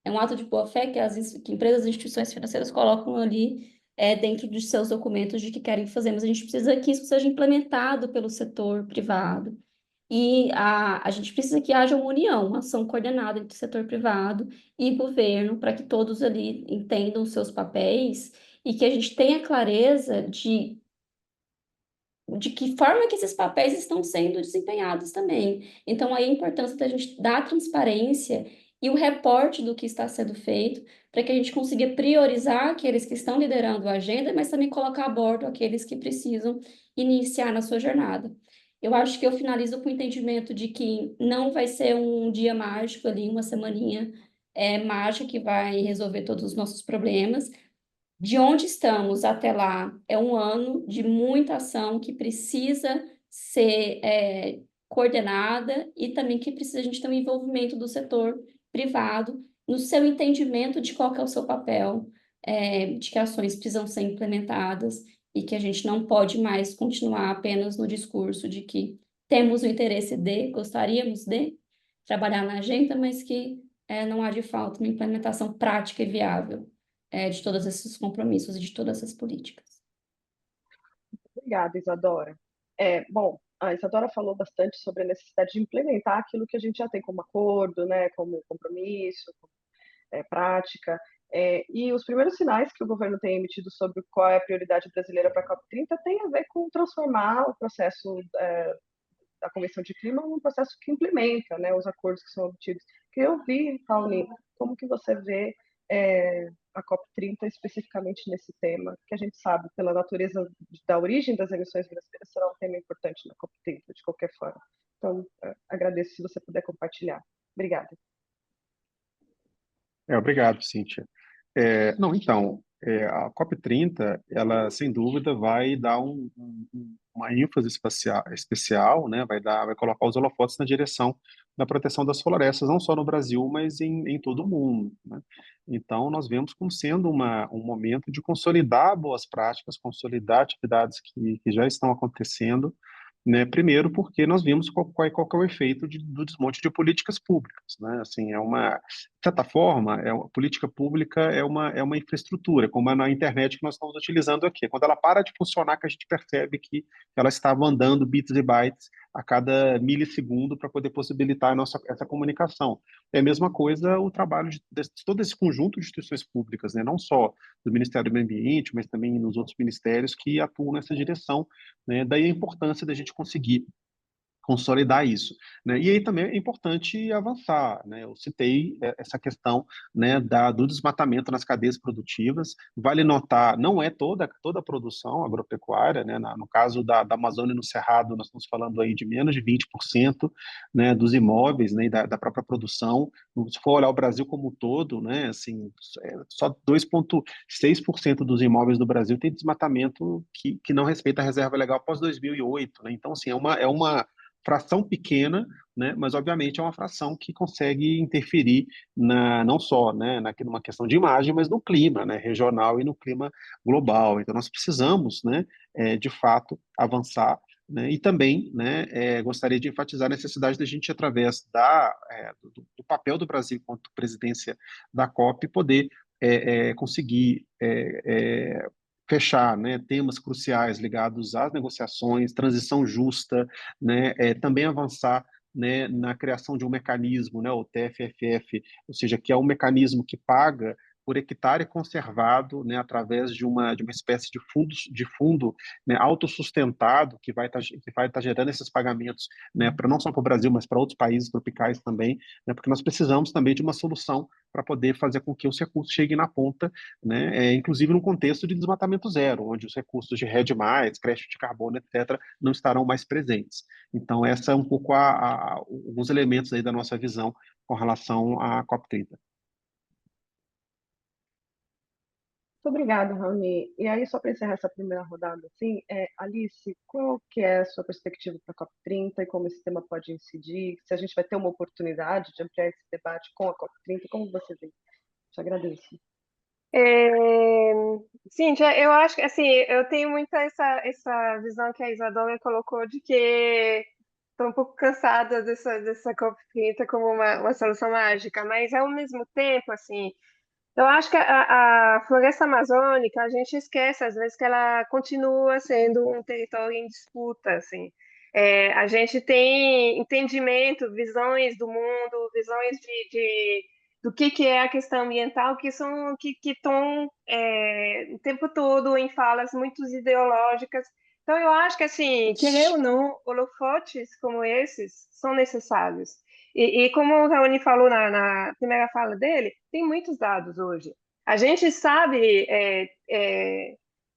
É um ato de boa-fé que que empresas e instituições financeiras colocam ali dentro dos seus documentos de que querem fazer, mas a gente precisa que isso seja implementado pelo setor privado. E a gente precisa que haja uma união, uma ação coordenada entre setor privado e governo, para que todos ali entendam os seus papéis e que a gente tenha clareza de que forma que esses papéis estão sendo desempenhados também. Então, aí a importância da gente dar transparência e o reporte do que está sendo feito, para que a gente consiga priorizar aqueles que estão liderando a agenda, mas também colocar a bordo aqueles que precisam iniciar na sua jornada. Eu acho que eu finalizo com o entendimento de que não vai ser um dia mágico ali, uma semaninha mágica que vai resolver todos os nossos problemas, de onde estamos até lá é um ano de muita ação que precisa ser coordenada e também que precisa a gente ter um envolvimento do setor privado no seu entendimento de qual que é o seu papel, de que ações precisam ser implementadas e que a gente não pode mais continuar apenas no discurso de que temos o interesse de, gostaríamos de trabalhar na agenda, mas que não há de fato uma implementação prática e viável de todos esses compromissos e de todas essas políticas. Obrigada, Isadora. Bom, a Isadora falou bastante sobre a necessidade de implementar aquilo que a gente já tem como acordo, né, como compromisso, como, prática. E os primeiros sinais que o governo tem emitido sobre qual é a prioridade brasileira para a COP30 tem a ver com transformar o processo da Convenção de Clima num processo que implementa, né, os acordos que são obtidos. Que eu vi, Raoni, como que você vê a COP30 especificamente nesse tema, que a gente sabe, pela natureza da origem das emissões brasileiras, será um tema importante na COP30, de qualquer forma. Então, agradeço se você puder compartilhar. Obrigada. Obrigado, Cíntia. Não, então, a COP30, ela, sem dúvida, vai dar uma ênfase especial, né? Vai colocar os holofotes na direção da proteção das florestas, não só no Brasil, mas em todo o mundo, né? Então, nós vemos como sendo um momento de consolidar boas práticas, consolidar atividades que já estão acontecendo, né? Primeiro, porque nós vimos qual que é o efeito do desmonte de políticas públicas, né? Assim, de certa forma, política pública é uma infraestrutura, como é na internet que nós estamos utilizando aqui. Quando ela para de funcionar, que a gente percebe que ela estava andando bits e bytes a cada milissegundo para poder possibilitar essa comunicação. É a mesma coisa o trabalho de todo esse conjunto de instituições públicas, né? Não só do Ministério do Meio Ambiente, mas também nos outros ministérios que atuam nessa direção, né? Daí a importância da gente conseguir consolidar isso, né? E aí também é importante avançar, né? Eu citei essa questão, né, do desmatamento nas cadeias produtivas. Vale notar, não é toda a produção agropecuária, né? No caso da Amazônia, no Cerrado, nós estamos falando aí de menos de 20%, né, dos imóveis, né, e da própria produção. Se for olhar o Brasil como um todo, né, assim, só 2,6% dos imóveis do Brasil tem desmatamento que não respeita a reserva legal após 2008, né? Então, assim, é uma fração pequena, né, mas obviamente é uma fração que consegue interferir não só, né, numa questão de imagem, mas no clima, né, regional e no clima global. Então nós precisamos, né, de fato avançar, né, e também, né, gostaria de enfatizar a necessidade da gente, através do papel do Brasil enquanto presidência da COP, poder conseguir fechar, né, temas cruciais ligados às negociações, transição justa, né, também avançar, né, na criação de um mecanismo, né, o TFFF, ou seja, que é um mecanismo que paga por hectare conservado, né, através de uma espécie de fundo, né, autossustentado que vai estar gerando esses pagamentos, né, não só para o Brasil, mas para outros países tropicais também, né, porque nós precisamos também de uma solução para poder fazer com que os recursos cheguem na ponta, né, inclusive no contexto de desmatamento zero, onde os recursos de RED+, crédito de carbono, etc., não estarão mais presentes. Então, essa é um pouco alguns elementos aí da nossa visão com relação à COP30. Muito obrigada, Raoni. E aí, só para encerrar essa primeira rodada, assim, Alice, qual que é a sua perspectiva para a COP30 e como esse tema pode incidir? Se a gente vai ter uma oportunidade de ampliar esse debate com a COP30, como você vê? Te agradeço. É, Cíntia, eu acho que assim, eu tenho muito essa visão que a Isadora colocou de que estou um pouco cansada dessa COP30 como uma solução mágica, mas ao mesmo tempo, assim, eu acho que a floresta amazônica, a gente esquece às vezes que ela continua sendo um território em disputa, assim. A gente tem entendimento, visões do mundo, visões do que é a questão ambiental que são que estão o tempo todo em falas muito ideológicas. Então eu acho que assim, querer ou não, holofotes como esses são necessários. E como o Raoni falou na primeira fala dele, tem muitos dados hoje. A gente sabe,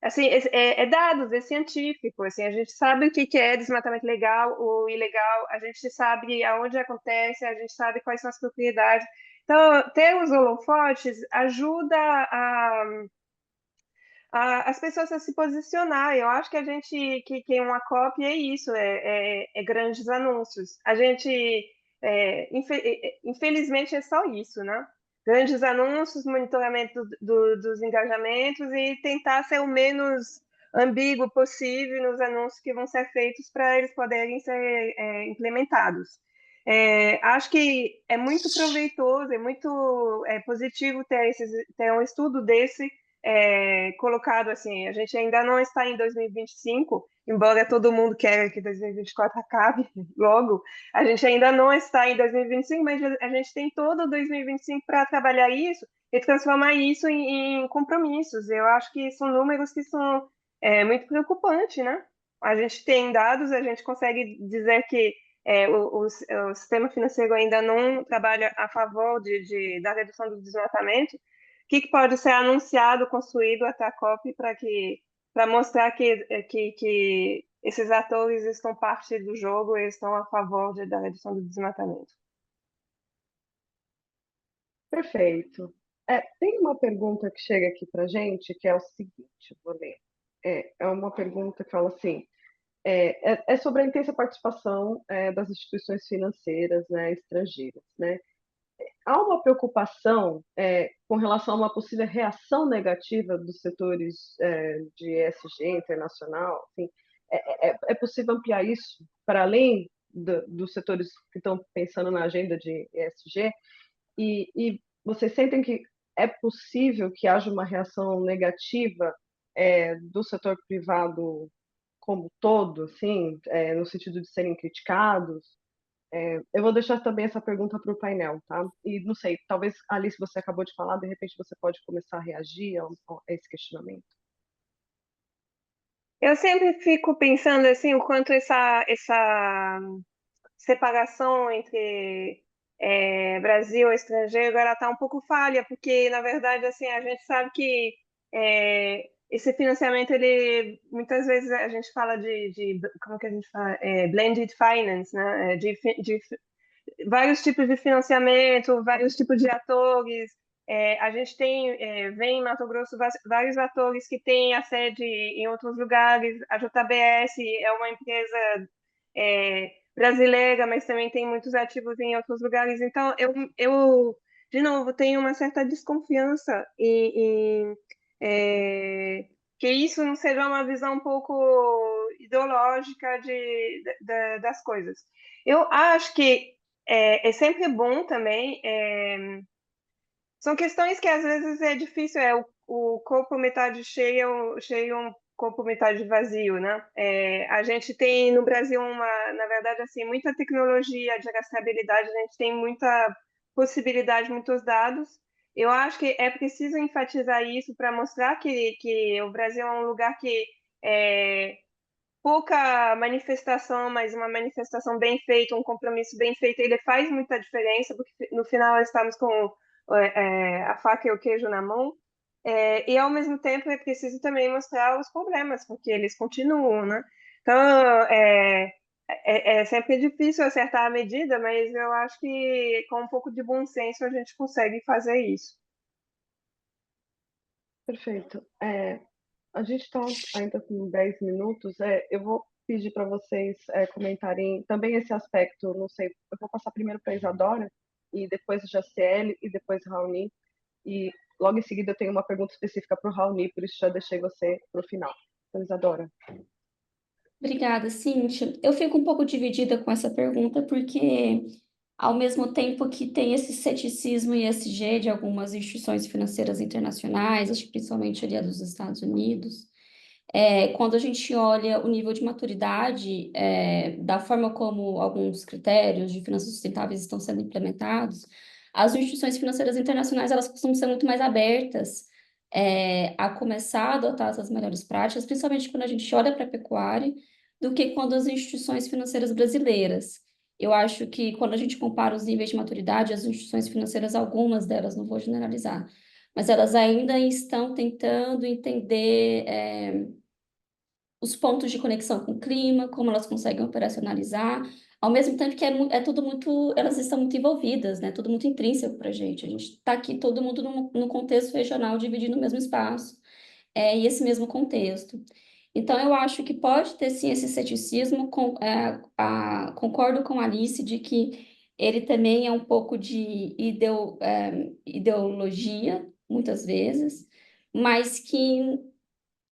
assim, dados, é científico, assim, a gente sabe o que é desmatamento legal ou ilegal, a gente sabe aonde acontece, a gente sabe quais são as propriedades. Então, ter os holofotes ajuda as pessoas a se posicionar. Eu acho que a gente que uma cópia é isso, grandes anúncios. A gente, infelizmente, é só isso, né? Grandes anúncios, monitoramento dos engajamentos e tentar ser o menos ambíguo possível nos anúncios que vão ser feitos para eles poderem ser implementados. Acho que é muito proveitoso, é muito positivo ter um estudo desse colocado assim. A gente ainda não está em 2025, embora todo mundo queira que 2024 acabe logo, a gente ainda não está em 2025, mas a gente tem todo 2025 para trabalhar isso e transformar isso em compromissos. Eu acho que são números que são muito preocupantes, né? A gente tem dados, a gente consegue dizer que o sistema financeiro ainda não trabalha a favor da redução do desmatamento. O que pode ser anunciado, construído até a COP para mostrar que esses atores estão parte do jogo e estão a favor da redução do desmatamento? Perfeito. Tem uma pergunta que chega aqui para a gente, que é o seguinte, vou ler. É uma pergunta que fala assim, sobre a intensa participação das instituições financeiras, né, estrangeiras, né? Há uma preocupação com relação a uma possível reação negativa dos setores de ESG internacional? Assim, é possível ampliar isso para além dos setores que estão pensando na agenda de ESG? E vocês sentem que é possível que haja uma reação negativa do setor privado como todo, assim, no sentido de serem criticados? Eu vou deixar também essa pergunta para o painel, tá? E não sei, talvez, Alice, você acabou de falar, de repente você pode começar a reagir a esse questionamento. Eu sempre fico pensando assim, o quanto essa separação entre Brasil e estrangeiro ela está um pouco falha, porque na verdade assim a gente sabe que esse financiamento ele muitas vezes a gente fala de como que a gente fala blended finance, né? De vários tipos de financiamento, vários tipos de atores. A gente vem em Mato Grosso vários atores que têm a sede em outros lugares. A JBS é uma empresa brasileira, mas também tem muitos ativos em outros lugares. Então, de novo, tenho uma certa desconfiança que isso não seja uma visão um pouco ideológica das coisas. Eu acho que é sempre bom também. São questões que às vezes é difícil, o copo metade cheio, um copo metade vazio, né? A gente tem no Brasil na verdade, assim, muita tecnologia de rastreabilidade, a gente tem muita possibilidade, muitos dados, Eu acho que é preciso enfatizar isso para mostrar que o Brasil é um lugar que é, pouca manifestação, mas uma manifestação bem feita, um compromisso bem feito, ele faz muita diferença, porque no final estamos com a faca e o queijo na mão. E ao mesmo tempo é preciso também mostrar os problemas, porque eles continuam, né? Então, é sempre difícil acertar a medida, mas eu acho que com um pouco de bom senso a gente consegue fazer isso. Perfeito. A gente está ainda com 10 minutos. Eu vou pedir para vocês comentarem também esse aspecto. Não sei, eu vou passar primeiro para a Isadora, e depois a Jaciele, e depois o Raoni. E logo em seguida eu tenho uma pergunta específica para o Raoni, por isso já deixei você para o final. Então, Isadora. Obrigada, Cíntia. Eu fico um pouco dividida com essa pergunta, porque, ao mesmo tempo que tem esse ceticismo ESG de algumas instituições financeiras internacionais, acho que principalmente ali a dos Estados Unidos, quando a gente olha o nível de maturidade, da forma como alguns critérios de finanças sustentáveis estão sendo implementados, as instituições financeiras internacionais elas costumam ser muito mais abertas, a começar a adotar essas melhores práticas, principalmente quando a gente olha para a pecuária, do que quando as instituições financeiras brasileiras. Eu acho que quando a gente compara os níveis de maturidade, as instituições financeiras, algumas delas, não vou generalizar, mas elas ainda estão tentando entender os pontos de conexão com o clima, como elas conseguem operacionalizar, ao mesmo tempo que é tudo muito, elas estão muito envolvidas, né? Tudo muito intrínseco para a gente. A gente está aqui todo mundo num contexto regional, dividindo o mesmo espaço, e esse mesmo contexto. Então, eu acho que pode ter sim esse ceticismo, concordo com a Alice de que ele também é um pouco de ideologia, muitas vezes, mas que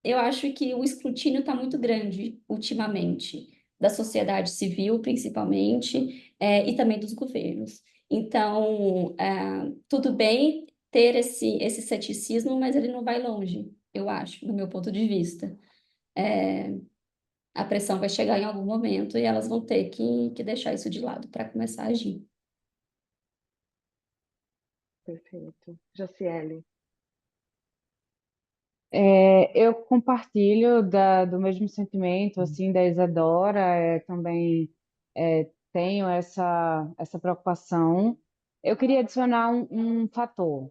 eu acho que o escrutínio está muito grande ultimamente, da sociedade civil, principalmente, e também dos governos. Então, tudo bem ter esse ceticismo, mas ele não vai longe, eu acho, do meu ponto de vista. A pressão vai chegar em algum momento e elas vão ter que deixar isso de lado para começar a agir. Perfeito. Jaciele. Eu compartilho do mesmo sentimento assim da Isadora, também tenho essa preocupação. Eu queria adicionar um fator.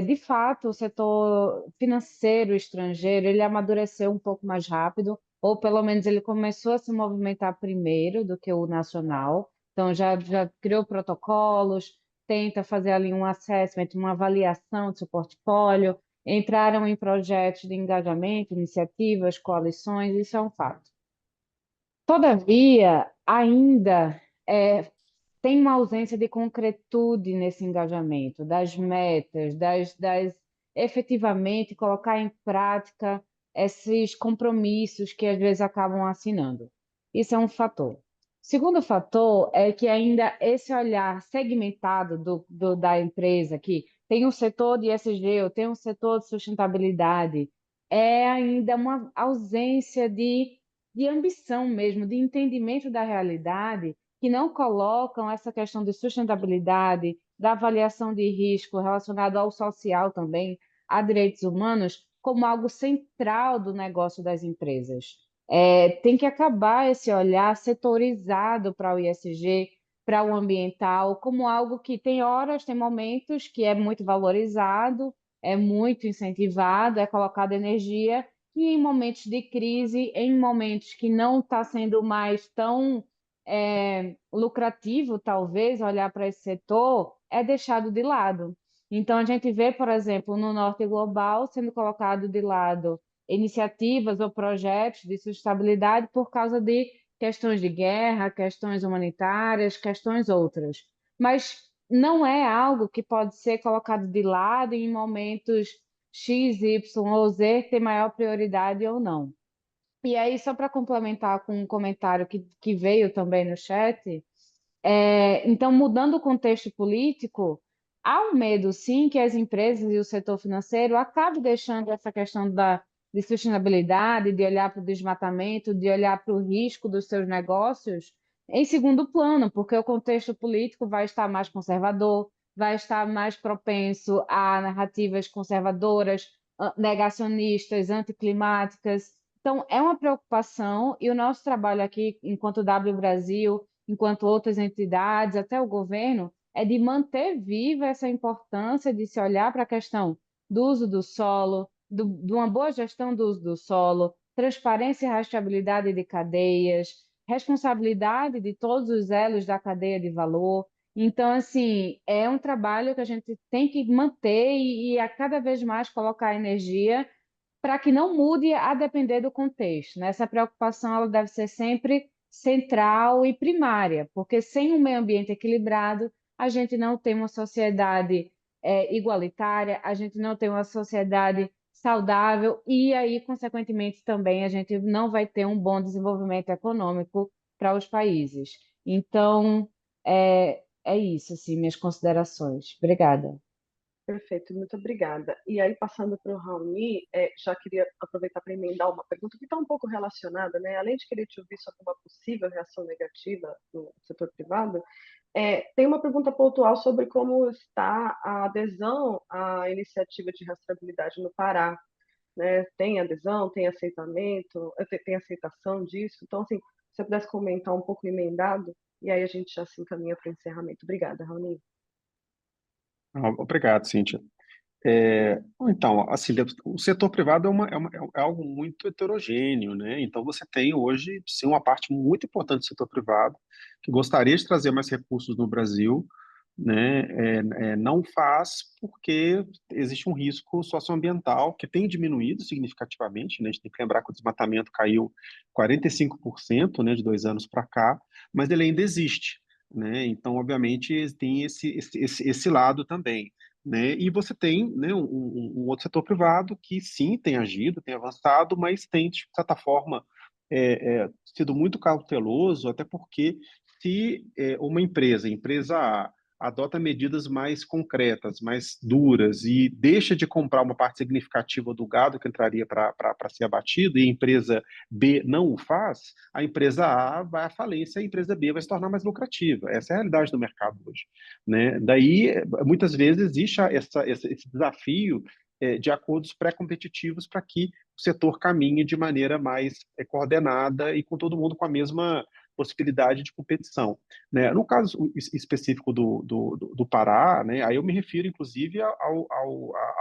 De fato, o setor financeiro estrangeiro ele amadureceu um pouco mais rápido, ou pelo menos ele começou a se movimentar primeiro do que o nacional. Então já criou protocolos, tenta fazer ali um assessment, uma avaliação do seu portfólio, entraram em projetos de engajamento, iniciativas, coalições, isso é um fato. Todavia, ainda tem uma ausência de concretude nesse engajamento, das metas, efetivamente colocar em prática esses compromissos que às vezes acabam assinando. Isso é um fator. Segundo fator é que ainda esse olhar segmentado da empresa, que tem um setor de ESG, ou tem um setor de sustentabilidade, é ainda uma ausência de ambição mesmo, de entendimento da realidade, que não colocam essa questão de sustentabilidade, da avaliação de risco relacionado ao social também, a direitos humanos, como algo central do negócio das empresas. Tem que acabar esse olhar setorizado para o ESG, para o ambiental, como algo que tem horas, tem momentos que é muito valorizado, é muito incentivado, é colocado energia, e em momentos de crise, em momentos que não está sendo mais tão lucrativo, talvez, olhar para esse setor, é deixado de lado. Então, a gente vê, por exemplo, no Norte Global sendo colocado de lado iniciativas ou projetos de sustentabilidade por causa de questões de guerra, questões humanitárias, questões outras. Mas não é algo que pode ser colocado de lado em momentos X, Y ou Z ter maior prioridade ou não. E aí, só para complementar com um comentário que veio também no chat, então, mudando o contexto político, há um medo, sim, que as empresas e o setor financeiro acabem deixando essa questão de sustentabilidade, de olhar para o desmatamento, de olhar para o risco dos seus negócios em segundo plano, porque o contexto político vai estar mais conservador, vai estar mais propenso a narrativas conservadoras, negacionistas, anticlimáticas. Então, é uma preocupação e o nosso trabalho aqui, enquanto W Brasil, enquanto outras entidades, até o governo, é de manter viva essa importância de se olhar para a questão do uso do solo, de uma boa gestão do uso do solo, transparência e rastreabilidade de cadeias, responsabilidade de todos os elos da cadeia de valor. Então, assim, é um trabalho que a gente tem que manter e a cada vez mais colocar energia para que não mude a depender do contexto, né? Essa preocupação ela deve ser sempre central e primária, porque sem um meio ambiente equilibrado, a gente não tem uma sociedade igualitária, a gente não tem uma sociedade saudável e aí, consequentemente, também a gente não vai ter um bom desenvolvimento econômico para os países. Então, é isso, assim, minhas considerações. Obrigada. Perfeito, muito obrigada. E aí, passando para o Raoni, já queria aproveitar para emendar uma pergunta que está um pouco relacionada, né? Além de querer te ouvir sobre uma possível reação negativa no setor privado, tem uma pergunta pontual sobre como está a adesão à iniciativa de rastreabilidade no Pará, né? Tem adesão, tem aceitamento, tem aceitação disso? Então, assim, se você pudesse comentar um pouco emendado, e aí a gente já se encaminha para o encerramento. Obrigada, Raoni. Obrigado, Cíntia. Então, assim, o setor privado é algo muito heterogêneo, né? Então, você tem hoje, sim, uma parte muito importante do setor privado que gostaria de trazer mais recursos no Brasil, né? Não faz porque existe um risco socioambiental que tem diminuído significativamente, né? A gente tem que lembrar que o desmatamento caiu 45%, né, de 2 anos para cá, mas ele ainda existe, né? Então, obviamente, tem esse lado também, né? E você tem, né, um outro setor privado que sim tem agido, tem avançado, mas tem, de certa forma, sido muito cauteloso, até porque se uma empresa A, adota medidas mais concretas, mais duras e deixa de comprar uma parte significativa do gado que entraria para ser abatido e a empresa B não o faz, a empresa A vai à falência e a empresa B vai se tornar mais lucrativa. Essa é a realidade do mercado hoje, né? Daí, muitas vezes, existe esse desafio de acordos pré-competitivos para que o setor caminhe de maneira mais coordenada e com todo mundo com a mesma possibilidade de competição, né? No caso específico do Pará, né, aí eu me refiro, inclusive,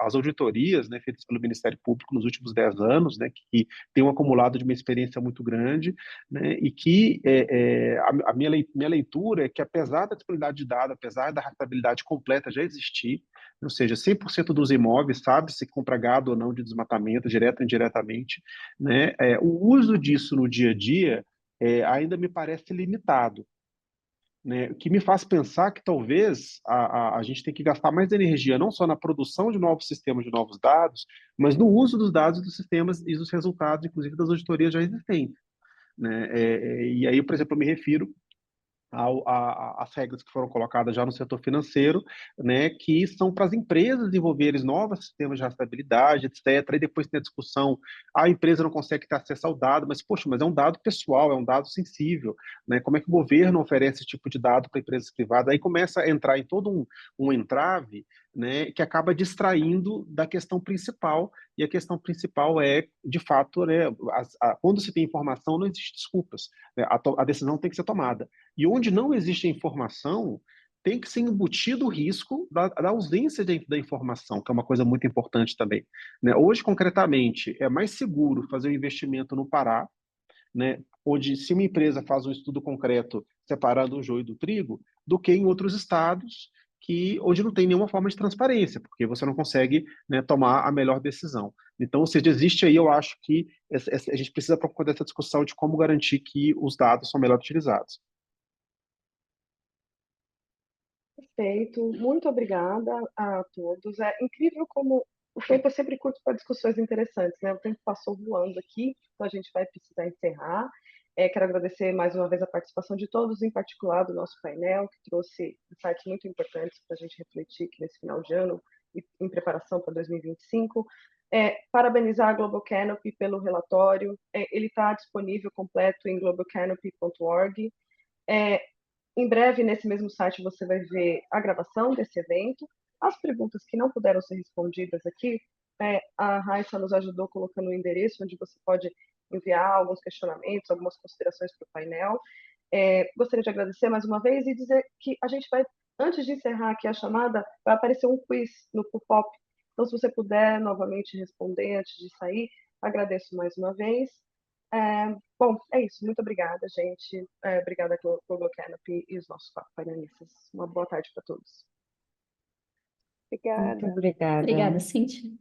às auditorias, né, feitas pelo Ministério Público nos últimos 10 anos, né, que tem um acumulado de uma experiência muito grande, né, e que a minha leitura é que, apesar da disponibilidade de dados, apesar da rastreabilidade completa já existir, ou seja, 100% dos imóveis sabe se compra gado ou não de desmatamento, direto ou indiretamente, né, o uso disso no dia a dia ainda me parece limitado, né? O que me faz pensar que talvez a gente tem que gastar mais energia não só na produção de novos sistemas de novos dados, mas no uso dos dados dos sistemas e dos resultados, inclusive das auditorias já existentes, né? E aí, por exemplo, eu me refiro às regras que foram colocadas já no setor financeiro, né, que são para as empresas desenvolverem novos sistemas de rastreabilidade, etc. E depois tem a discussão, a empresa não consegue ter acesso ao dado, mas, poxa, mas é um dado pessoal, é um dado sensível, né? Como é que o governo oferece esse tipo de dado para empresas privadas? Aí começa a entrar em todo um entrave, né, que acaba distraindo da questão principal, e a questão principal é, de fato, né, quando se tem informação, não existe desculpas, né? A decisão tem que ser tomada. E onde não existe informação, tem que ser embutido o risco da ausência da informação, que é uma coisa muito importante também, né? Hoje, concretamente, é mais seguro fazer um investimento no Pará, né, onde se uma empresa faz um estudo concreto separando o joio do trigo, do que em outros estados onde não tem nenhuma forma de transparência, porque você não consegue, né, tomar a melhor decisão. Então, ou seja, existe aí, eu acho que a gente precisa procurar dessa discussão de como garantir que os dados são melhor utilizados. Perfeito, muito obrigada a todos. É incrível como o tempo é sempre curto para discussões interessantes, né? O tempo passou voando aqui, então a gente vai precisar encerrar. Quero agradecer mais uma vez a participação de todos, em particular do nosso painel, que trouxe insights muito importantes para a gente refletir aqui nesse final de ano e em preparação para 2025. Parabenizar a Global Canopy pelo relatório. Ele está disponível completo em globalcanopy.org. Em breve, nesse mesmo site, você vai ver a gravação desse evento. As perguntas que não puderam ser respondidas aqui, a Raissa nos ajudou colocando o endereço onde você pode enviar alguns questionamentos, algumas considerações para o painel. Gostaria de agradecer mais uma vez e dizer que a gente vai, antes de encerrar aqui a chamada, vai aparecer um quiz no pop. Então, se você puder novamente responder antes de sair, agradeço mais uma vez. Bom, é isso. Muito obrigada, gente. Obrigada, Global Canopy e os nossos quatro painelistas. Uma boa tarde para todos. Muito Obrigada. obrigada. Obrigada, Cíntia.